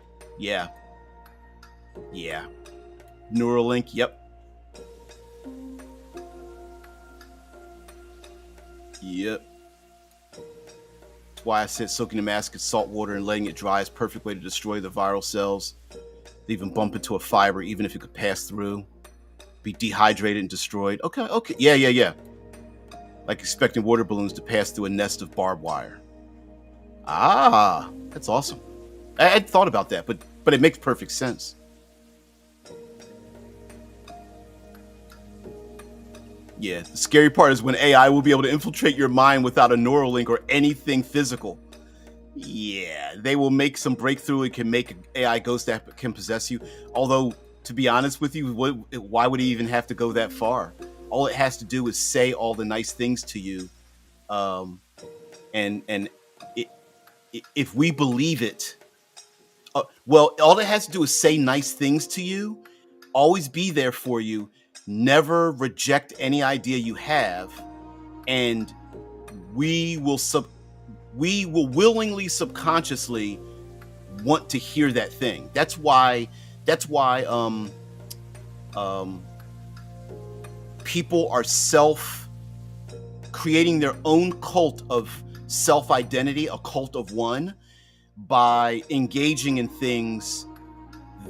Neuralink, yep. That's why I said soaking the mask in salt water and letting it dry is a perfect way to destroy the viral cells. They even bump into a fiber, even if it could pass through. Be dehydrated and destroyed. Okay. Yeah. Like expecting water balloons to pass through a nest of barbed wire. Ah, that's awesome. I hadn't thought about that, but it makes perfect sense. Yeah, the scary part is when AI will be able to infiltrate your mind without a Neuralink or anything physical. Yeah, they will make some breakthrough. It can make an AI ghost that can possess you. Although, to be honest with you, why would he even have to go that far? All it has to do is say all the nice things to you. If we believe it, well, all it has to do is say nice things to you, always be there for you, never reject any idea you have, and we will willingly, subconsciously want to hear that thing. That's why people are creating their own cult of self-identity, a cult of one, by engaging in things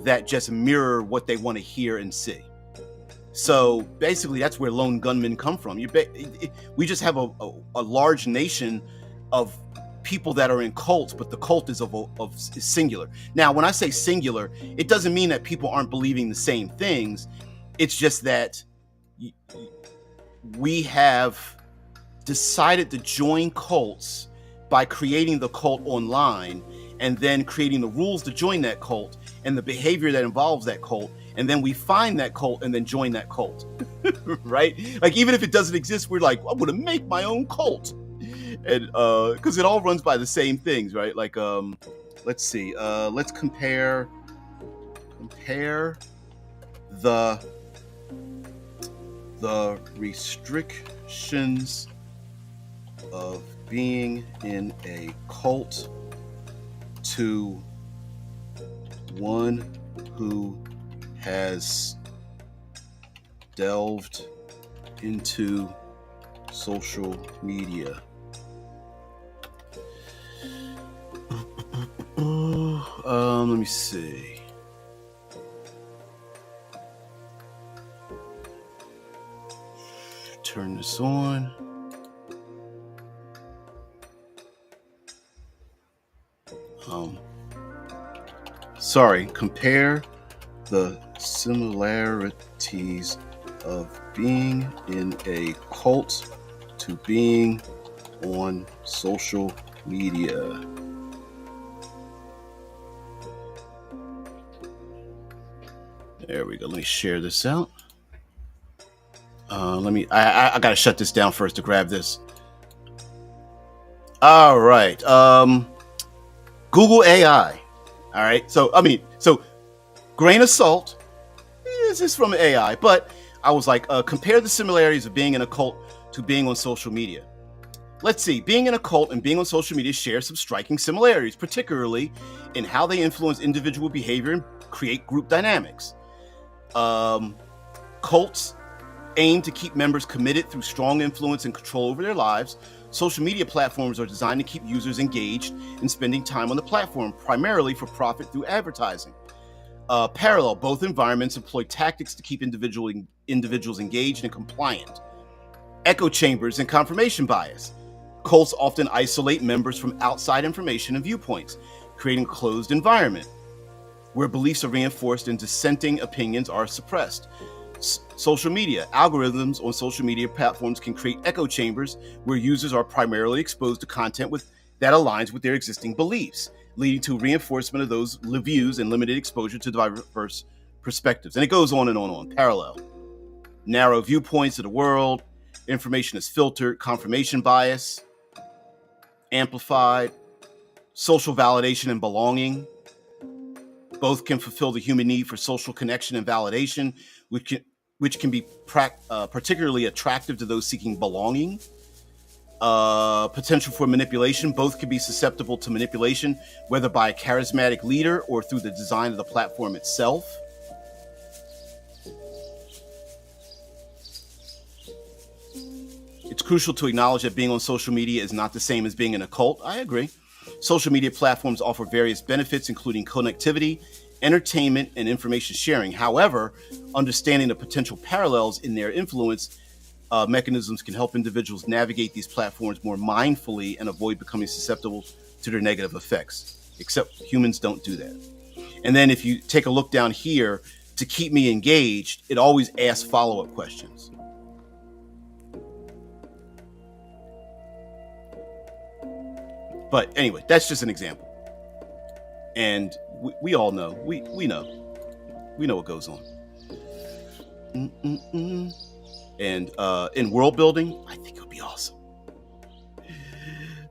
that just mirror what they want to hear and see. So basically, that's where lone gunmen come from. We just have a large nation of people that are in cults, but the cult is is singular. Now, when I say singular, it doesn't mean that people aren't believing the same things. It's just that we have decided to join cults by creating the cult online and then creating the rules to join that cult and the behavior that involves that cult. And then we find that cult and then join that cult, right? Like, even if it doesn't exist, we're like, I'm going to make my own cult. And because it all runs by the same things, right? Like, let's see. Let's compare the restrictions of being in a cult to one who has delved into social media. Let me see. Turn this on. sorry, compare the similarities of being in a cult to being on social media. There we go. Let me share this out. I gotta shut this down first to grab this. All right. Google AI. All right. So grain of salt. This is from AI, but I was like, compare the similarities of being in a cult to being on social media. Let's see. Being in a cult and being on social media share some striking similarities, particularly in how they influence individual behavior and create group dynamics. Cults aim to keep members committed through strong influence and control over their lives. Social media platforms are designed to keep users engaged and spending time on the platform, primarily for profit through advertising. Parallel, both environments employ tactics to keep individuals engaged and compliant. Echo chambers and confirmation bias. Cults often isolate members from outside information and viewpoints, creating a closed environment where beliefs are reinforced and dissenting opinions are suppressed. Social media. Algorithms on social media platforms can create echo chambers where users are primarily exposed to content that aligns with their existing beliefs, leading to reinforcement of those views and limited exposure to diverse perspectives. And it goes on and on and on. Parallel. Narrow viewpoints of the world. Information is filtered. Confirmation bias. Amplified. Social validation and belonging. Both can fulfill the human need for social connection and validation, which can be particularly attractive to those seeking belonging. Potential for manipulation. Both can be susceptible to manipulation, whether by a charismatic leader or through the design of the platform itself. It's crucial to acknowledge that being on social media is not the same as being in a cult. I agree. Social media platforms offer various benefits, including connectivity, entertainment, and information sharing. However, understanding the potential parallels in their influence mechanisms can help individuals navigate these platforms more mindfully and avoid becoming susceptible to their negative effects. Except humans don't do that. And then if you take a look down here, to keep me engaged, it always asks follow-up questions. But anyway, that's just an example. And we all know, we know what goes on. And in world building, I think it would be awesome.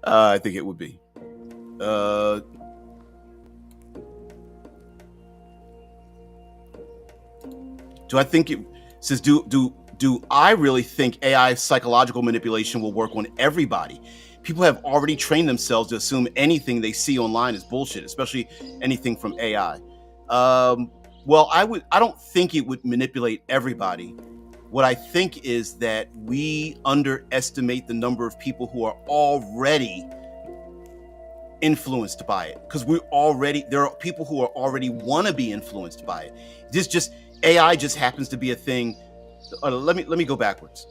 I think it would be. Do I think it says do I really think AI psychological manipulation will work on everybody? People have already trained themselves to assume anything they see online is bullshit, especially anything from AI. Well, I don't think it would manipulate everybody. What I think is that we underestimate the number of people who are already influenced by it, because there are people who are already want to be influenced by it. AI just happens to be a thing. Let me go backwards.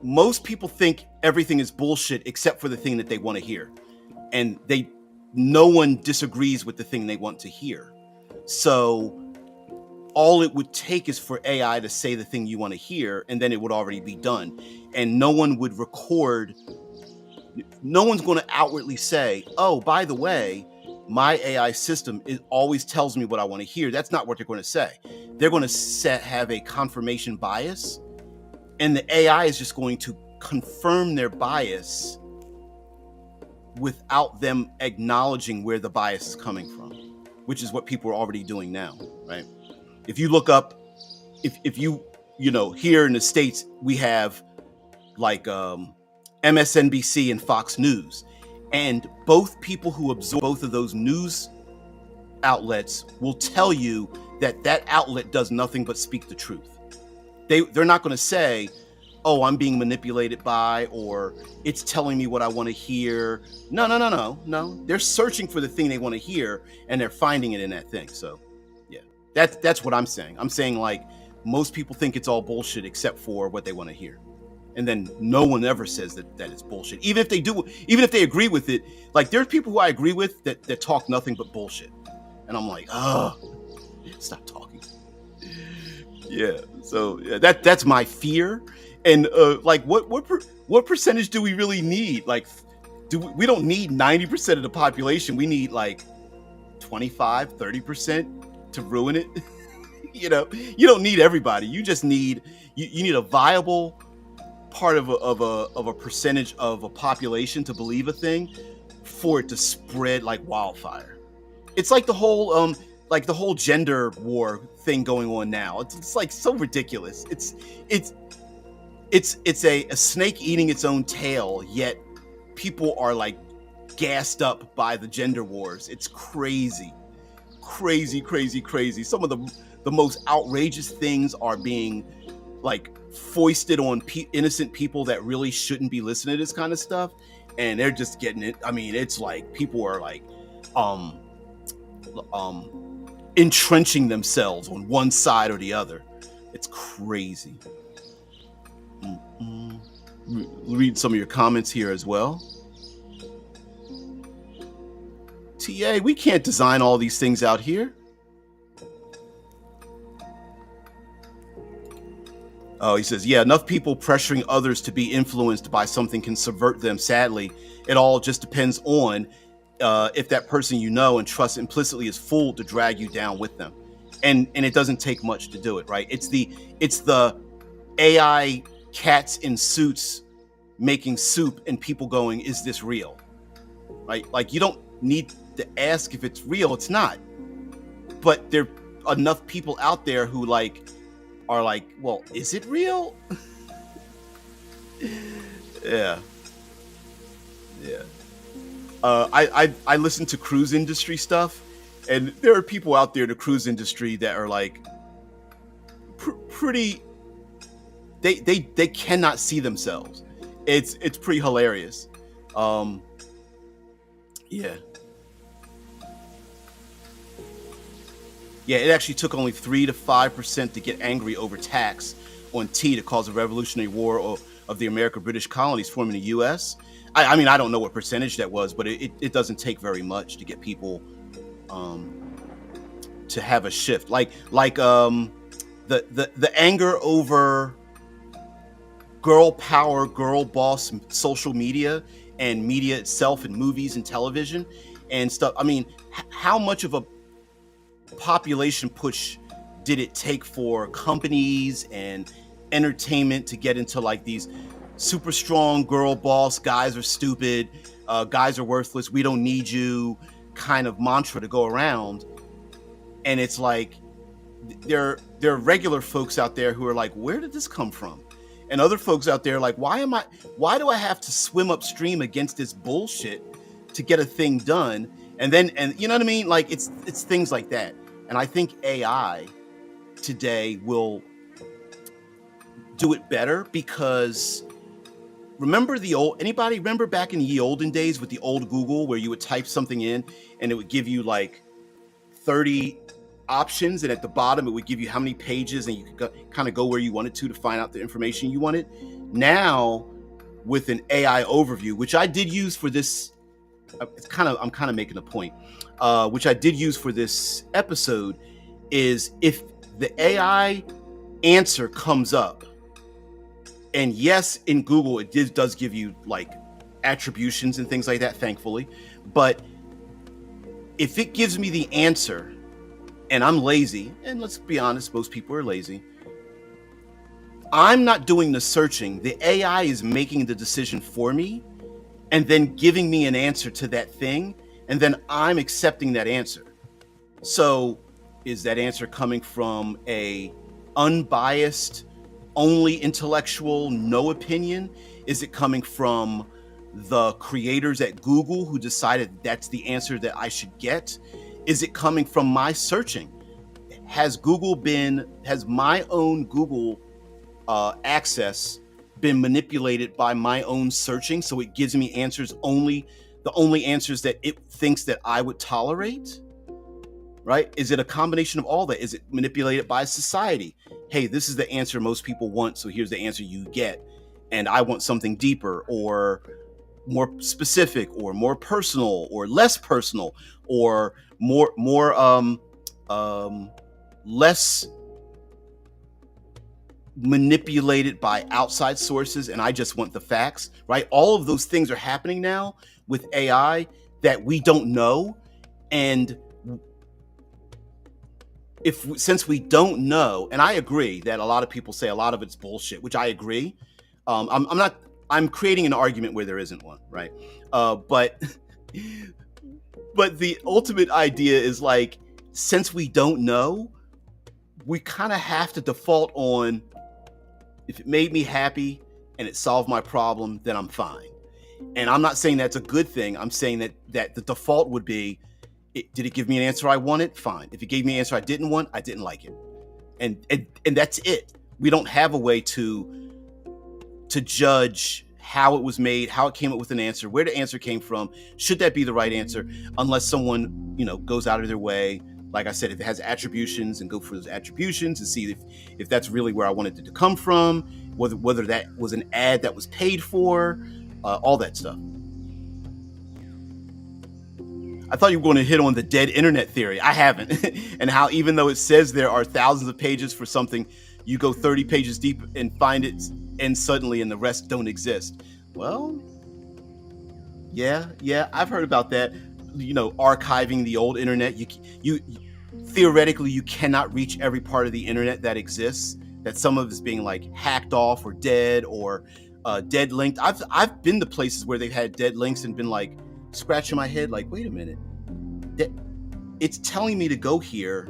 Most people think everything is bullshit except for the thing that they want to hear. And no one disagrees with the thing they want to hear. So all it would take is for AI to say the thing you want to hear, and then it would already be done. And no one would record. No one's going to outwardly say, oh, by the way, my AI system always tells me what I want to hear. That's not what they're going to say. They're going to have a confirmation bias. And the AI is just going to confirm their bias without them acknowledging where the bias is coming from, which is what people are already doing now, right? If you look up, if you here in the States, we have like MSNBC and Fox News, and both people who absorb both of those news outlets will tell you that outlet does nothing but speak the truth. They're not going to say, oh, I'm being manipulated by, or it's telling me what I want to hear. No. They're searching for the thing they want to hear, and they're finding it in that thing. So, yeah, that's what I'm saying. I'm saying, like, most people think it's all bullshit except for what they want to hear. And then no one ever says that it's bullshit. Even if they do, even if they agree with it, like there's people who I agree with that talk nothing but bullshit. And I'm like, stop talking. Yeah. So yeah, that's my fear. And like what percentage do we really need? Like we don't need 90% of the population. We need like 25, 30% to ruin it. You know, you don't need everybody. You just need you need a viable part of a percentage of a population to believe a thing for it to spread like wildfire. It's like the whole gender war thing going on now. It's like so ridiculous. It's a snake eating its own tail, yet people are like gassed up by the gender wars. It's crazy. Some of the most outrageous things are being like foisted on innocent people that really shouldn't be listening to this kind of stuff, and they're just getting it. I mean, it's like people are like entrenching themselves on one side or the other. It's crazy. Read some of your comments here as well. TA, we can't design all these things out here. Oh, he says, yeah, enough people pressuring others to be influenced by something can subvert them. Sadly, it all just depends on if that person you know and trust implicitly is fooled to drag you down with them. And it doesn't take much to do it, right? It's the AI cats in suits making soup and people going, is this real? Right? Like, you don't need to ask if it's real. It's not. But there are enough people out there who are like, well, is it real? Yeah. I listen to cruise industry stuff, and there are people out there in the cruise industry that are like pretty. They cannot see themselves. It's pretty hilarious. Yeah. Yeah, it actually took only 3 to 5% to get angry over tax on tea to cause a revolutionary war of the American-British colonies forming the U.S. I mean, I don't know what percentage that was, but it doesn't take very much to get people to have a shift. Like the anger over girl power, girl boss, social media, and media itself, and movies and television and stuff. I mean, how much of a population push did it take for companies and entertainment to get into like these super strong girl boss, guys are stupid, guys are worthless, we don't need you kind of mantra to go around? And it's like there are regular folks out there who are like, where did this come from? And other folks out there like, why do I have to swim upstream against this bullshit to get a thing done? And you know what I mean? Like it's things like that. And I think AI today will do it better, because anybody remember back in the olden days with the old Google where you would type something in and it would give you like 30 options, and at the bottom it would give you how many pages, and you could kind of go where you wanted to find out the information you wanted. Now with an AI overview, which I did use for this, I'm kind of making a point, which I did use for this episode, is if the AI answer comes up, and yes, in Google it does give you like attributions and things like that, thankfully, but if it gives me the answer and I'm lazy, and let's be honest, most people are lazy, I'm not doing the searching. The AI is making the decision for me and then giving me an answer to that thing, and then I'm accepting that answer. So is that answer coming from a unbiased, only intellectual, no opinion? Is it coming from the creators at Google who decided that's the answer that I should get? Is it coming from my searching? Has my own Google access been manipulated by my own searching, so it gives me answers the only answers that it thinks that I would tolerate? Right? Is it a combination of all that? Is it manipulated by society? Hey, this is the answer most people want, so here's the answer you get. and I want something deeper or more specific or more personal or less personal or more less manipulated by outside sources, and I just want the facts, right? All of those things are happening now with AI that we don't know. And since we don't know, and I agree that a lot of people say a lot of it's bullshit, which I agree. I'm creating an argument where there isn't one, right? But the ultimate idea is like, since we don't know, we kind of have to default on, if it made me happy and it solved my problem, then I'm fine. And I'm not saying that's a good thing. I'm saying that the default would be, did it give me an answer I wanted? Fine. If it gave me an answer I didn't want, I didn't like it. And that's it. We don't have a way to judge how it was made, how it came up with an answer, where the answer came from. Should that be the right answer? Unless someone, goes out of their way. Like I said, if it has attributions, and go for those attributions and see if that's really where I wanted it to come from, whether that was an ad that was paid for, all that stuff. I thought you were going to hit on the dead internet theory. I haven't. And how even though it says there are thousands of pages for something, you go 30 pages deep and find it, and suddenly and the rest don't exist. Well, yeah, I've heard about that. Archiving the old internet. You theoretically, you cannot reach every part of the internet that exists. That some of it is being like hacked off or dead or dead linked. I've been to places where they've had dead links and been like scratching my head, like, wait a minute, it's telling me to go here.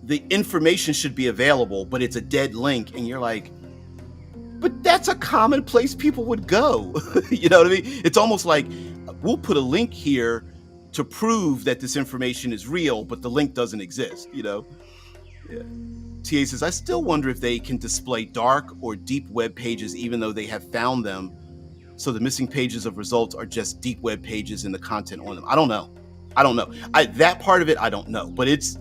The information should be available, but it's a dead link, and you're like, but that's a common place people would go. You know what I mean? It's almost like, we'll put a link here to prove that this information is real, but the link doesn't exist, Yeah. TA says, I still wonder if they can display dark or deep web pages even though they have found them, so the missing pages of results are just deep web pages and the content on them. I don't know. That part of it, I don't know. But it's,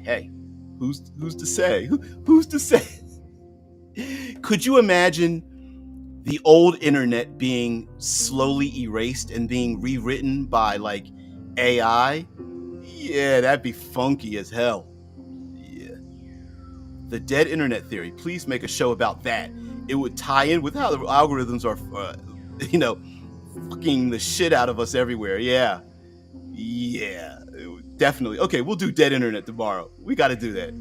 hey, who's to say? Who's to say? Could you imagine the old internet being slowly erased and being rewritten by like AI? Yeah, that'd be funky as hell. Yeah. The dead internet theory. Please make a show about that. It would tie in with how the algorithms are, fucking the shit out of us everywhere. Yeah, definitely. Okay, we'll do dead internet tomorrow. We got to do that.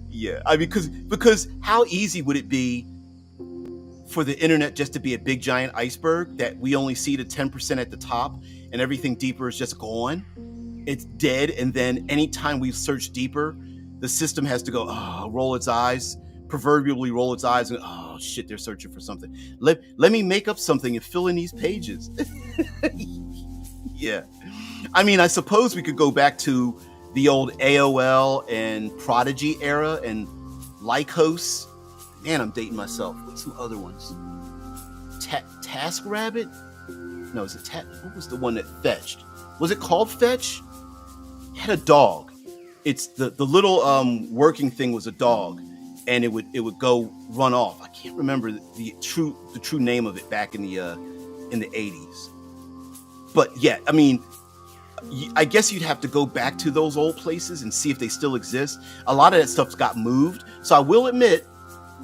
Yeah, I mean, because how easy would it be for the internet just to be a big giant iceberg that we only see the 10% at the top, and everything deeper is just gone? It's dead, and then anytime we search deeper, the system has to go, roll its eyes, proverbially roll its eyes, and oh shit, they're searching for something. Let me make up something and fill in these pages. Yeah. I mean, I suppose we could go back to the old AOL and Prodigy era and Lycos. Man, I'm dating myself. What's some other ones? TaskRabbit? No, is it what was the one that fetched? Was it called Fetch? It had a dog. It's the little working thing was a dog, and it would go run off. I can't remember the true name of it back in the 80s. But yeah, I mean, I guess you'd have to go back to those old places and see if they still exist. A lot of that stuff's got moved. So I will admit,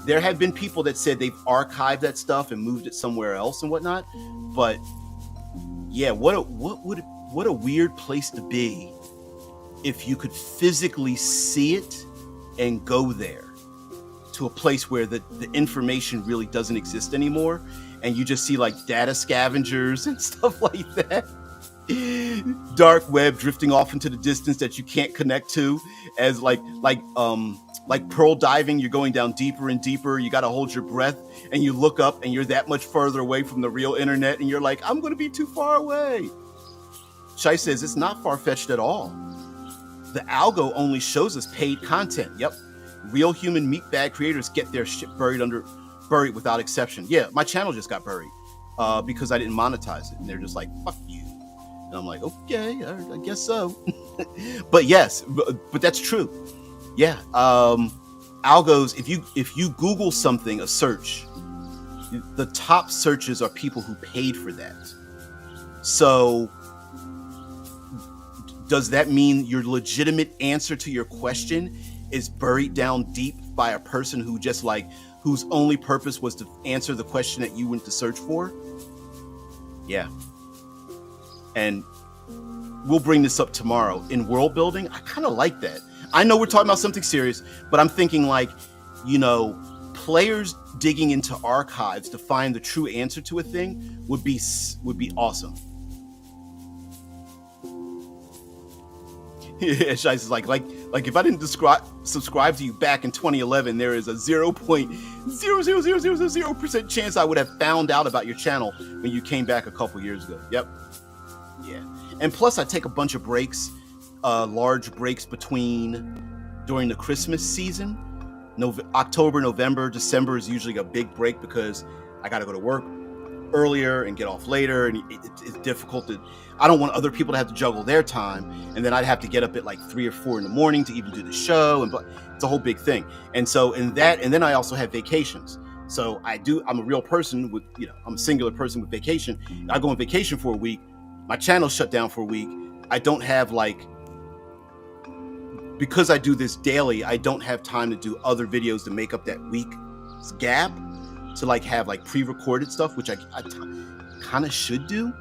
there have been people that said they've archived that stuff and moved it somewhere else and whatnot. But yeah, what a weird place to be if you could physically see it and go there to a place where the information really doesn't exist anymore, and you just see like data scavengers and stuff like that. Dark web drifting off into the distance that you can't connect to, as like pearl diving. You're going down deeper and deeper. You got to hold your breath, and you look up and you're that much further away from the real internet, and you're like, I'm going to be too far away. Shai says it's not far-fetched at all. The algo only shows us paid content. Yep. Real human meatbag creators get their shit buried buried without exception. Yeah, my channel just got buried because I didn't monetize it, and they're just like, fuck you. And I'm like, okay, I guess so. But yes, but that's true. Yeah. algos, if you Google something, a search, the top searches are people who paid for that. So does that mean your legitimate answer to your question is buried down deep by a person who just like, whose only purpose was to answer the question that you went to search for? Yeah. And we'll bring this up tomorrow. In world building, I kind of like that. I know we're talking about something serious, but I'm thinking like, you know, players digging into archives to find the true answer to a thing would be awesome. Yeah, Shice is like if I didn't subscribe to you back in 2011, there is a 0.00000% chance I would have found out about your channel when you came back a couple years ago. Yep. Yeah. And plus I take a bunch of breaks, large breaks during the Christmas season. October, November, December is usually a big break because I got to go to work earlier and get off later, and it's difficult I don't want other people to have to juggle their time, and then I'd have to get up at like 3 or 4 in the morning to even do the show, and it's a whole big thing. And so and then I also have vacations. So I'm a real person with, you know, I'm a singular person with vacation. I go on vacation for a week, my channel's shut down for a week. I don't have because I do this daily, I don't have time to do other videos to make up that week's gap, to have pre-recorded stuff, which I kind of should do.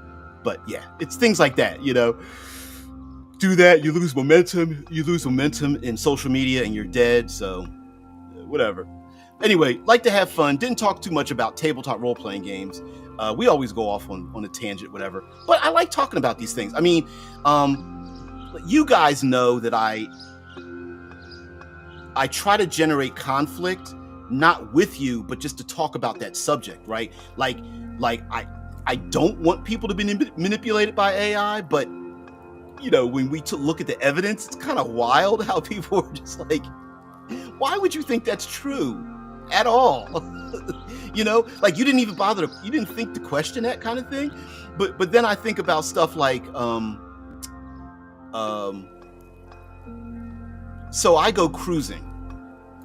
But yeah, it's things like that, you know. Do that, you lose momentum in social media and you're dead. So whatever. Anyway, like to have fun. Didn't talk too much about tabletop role-playing games. We always go off on a tangent, whatever. But I like talking about these things. I mean, you guys know that I try to generate conflict, not with you, but just to talk about that subject, right? I don't want people to be manipulated by AI, but you know, when we look at the evidence, it's kind of wild how people are just like, why would you think that's true at all? You know, you didn't even you didn't think to question that kind of thing. But then I think about stuff like, so I go cruising,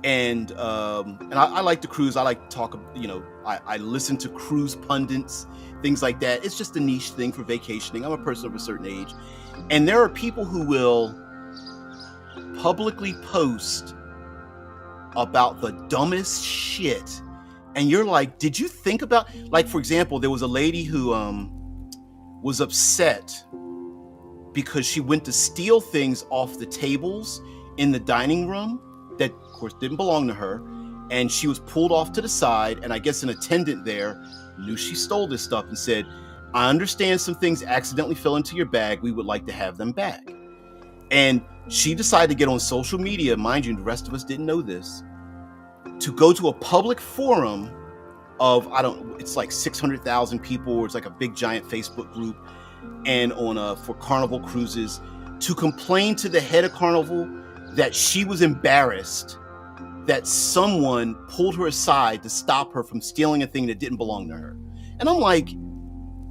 and I like to cruise. I like to talk, you know, I listen to cruise pundits, things like that. It's just a niche thing for vacationing. I'm a person of a certain age, and there are people who will publicly post about the dumbest shit, and you're like, did you think about, for example, there was a lady who was upset because she went to steal things off the tables in the dining room that of course didn't belong to her, and she was pulled off to the side, and I guess an attendant there knew she stole this stuff and said, I understand some things accidentally fell into your bag, we would like to have them back. And she decided to get on social media, mind you, the rest of us didn't know this, to go to a public forum of, it's 600,000 people, or it's a big giant Facebook group, and for Carnival Cruises, to complain to the head of Carnival that she was embarrassed that someone pulled her aside to stop her from stealing a thing that didn't belong to her. And I'm like,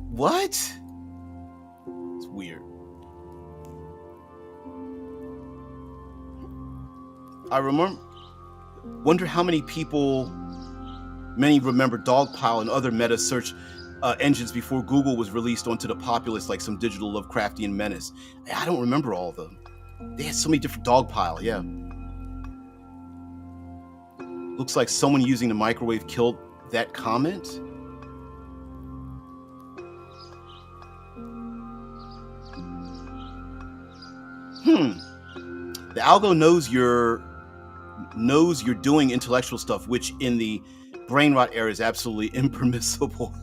what? It's weird. I wonder how many remember Dogpile and other meta search engines before Google was released onto the populace, like some digital Lovecraftian menace. I don't remember all of them. They had so many different. Dogpile, yeah. Looks like someone using the microwave killed that comment. The algo knows you're doing intellectual stuff, which in the brain rot era is absolutely impermissible.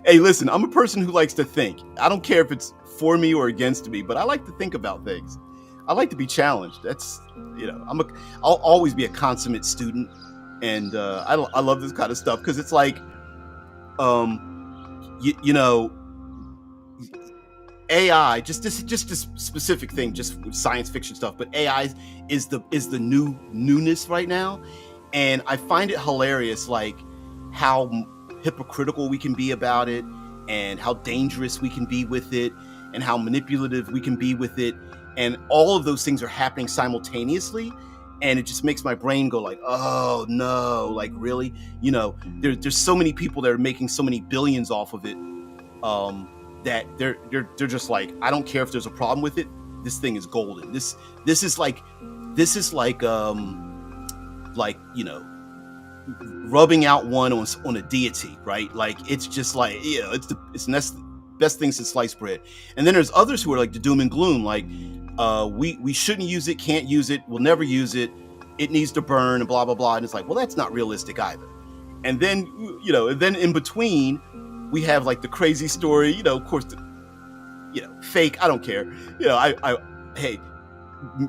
Hey, listen, I'm a person who likes to think. I don't care if it's for me or against me, but I like to think about things. I like to be challenged. That's, you know, I'll always be a consummate student, and I love this kind of stuff because it's like, you know, AI, just this specific thing, just science fiction stuff, but AI is the new newness right now, and I find it hilarious, how hypocritical we can be about it, and how dangerous we can be with it, and how manipulative we can be with it. And all of those things are happening simultaneously. And it just makes my brain go like, oh no, like really? There's so many people that are making so many billions off of it, that they're just like, I don't care if there's a problem with it. This thing is golden. This is like rubbing out one on a deity, right? Like, it's just like, it's the best thing since sliced bread. And then there's others who are like the doom and gloom, like, we shouldn't use it, can't use it, we'll never use it, it needs to burn, and blah blah blah. And it's like, well, that's not realistic either. And then and then in between we have like the crazy story, of course, fake, I don't care, hey,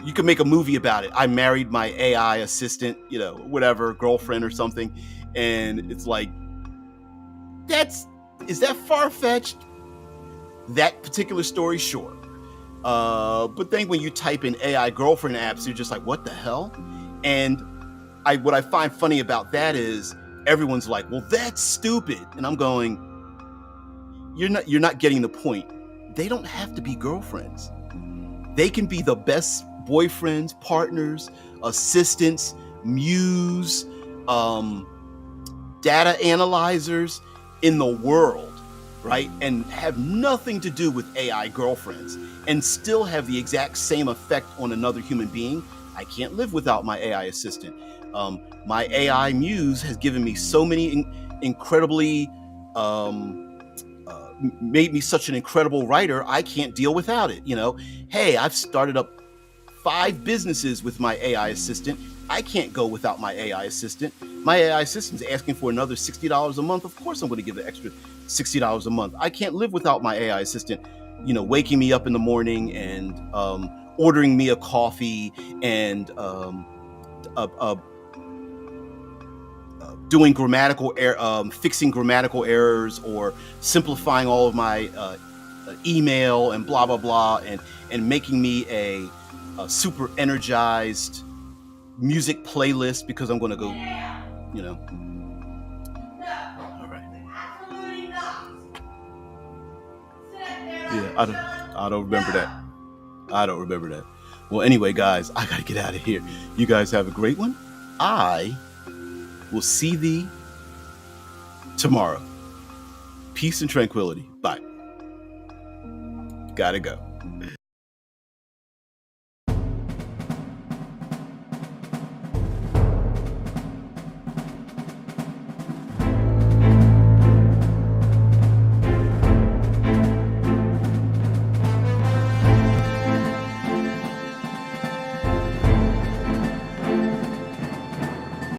you can make a movie about it. I married my AI assistant, whatever, girlfriend or something. And it's like, is that far-fetched? That particular story, sure. But then when you type in AI girlfriend apps, you're just like, what the hell? And what I find funny about that is everyone's like, well, that's stupid. And I'm going, you're not getting the point. They don't have to be girlfriends. They can be the best boyfriends, partners, assistants, muse, data analyzers in the world, right? And have nothing to do with AI girlfriends, and still have the exact same effect on another human being. I can't live without my AI assistant. My AI muse has given me so many incredibly, made me such an incredible writer. I can't deal without it. Hey, I've started up 5 businesses with my AI assistant. I can't go without my AI assistant. My AI assistant's asking for another $60 a month. Of course I'm going to give an extra $60 a month. I can't live without my AI assistant, waking me up in the morning and ordering me a coffee and doing fixing grammatical errors, or simplifying all of my email and blah blah blah, and making me a super energized music playlist because I'm going to go, all right. Yeah, I don't remember that. I don't remember that. Well, anyway, guys, I gotta get out of here. You guys have a great one. I will see thee tomorrow. Peace and tranquility. Bye. Gotta go.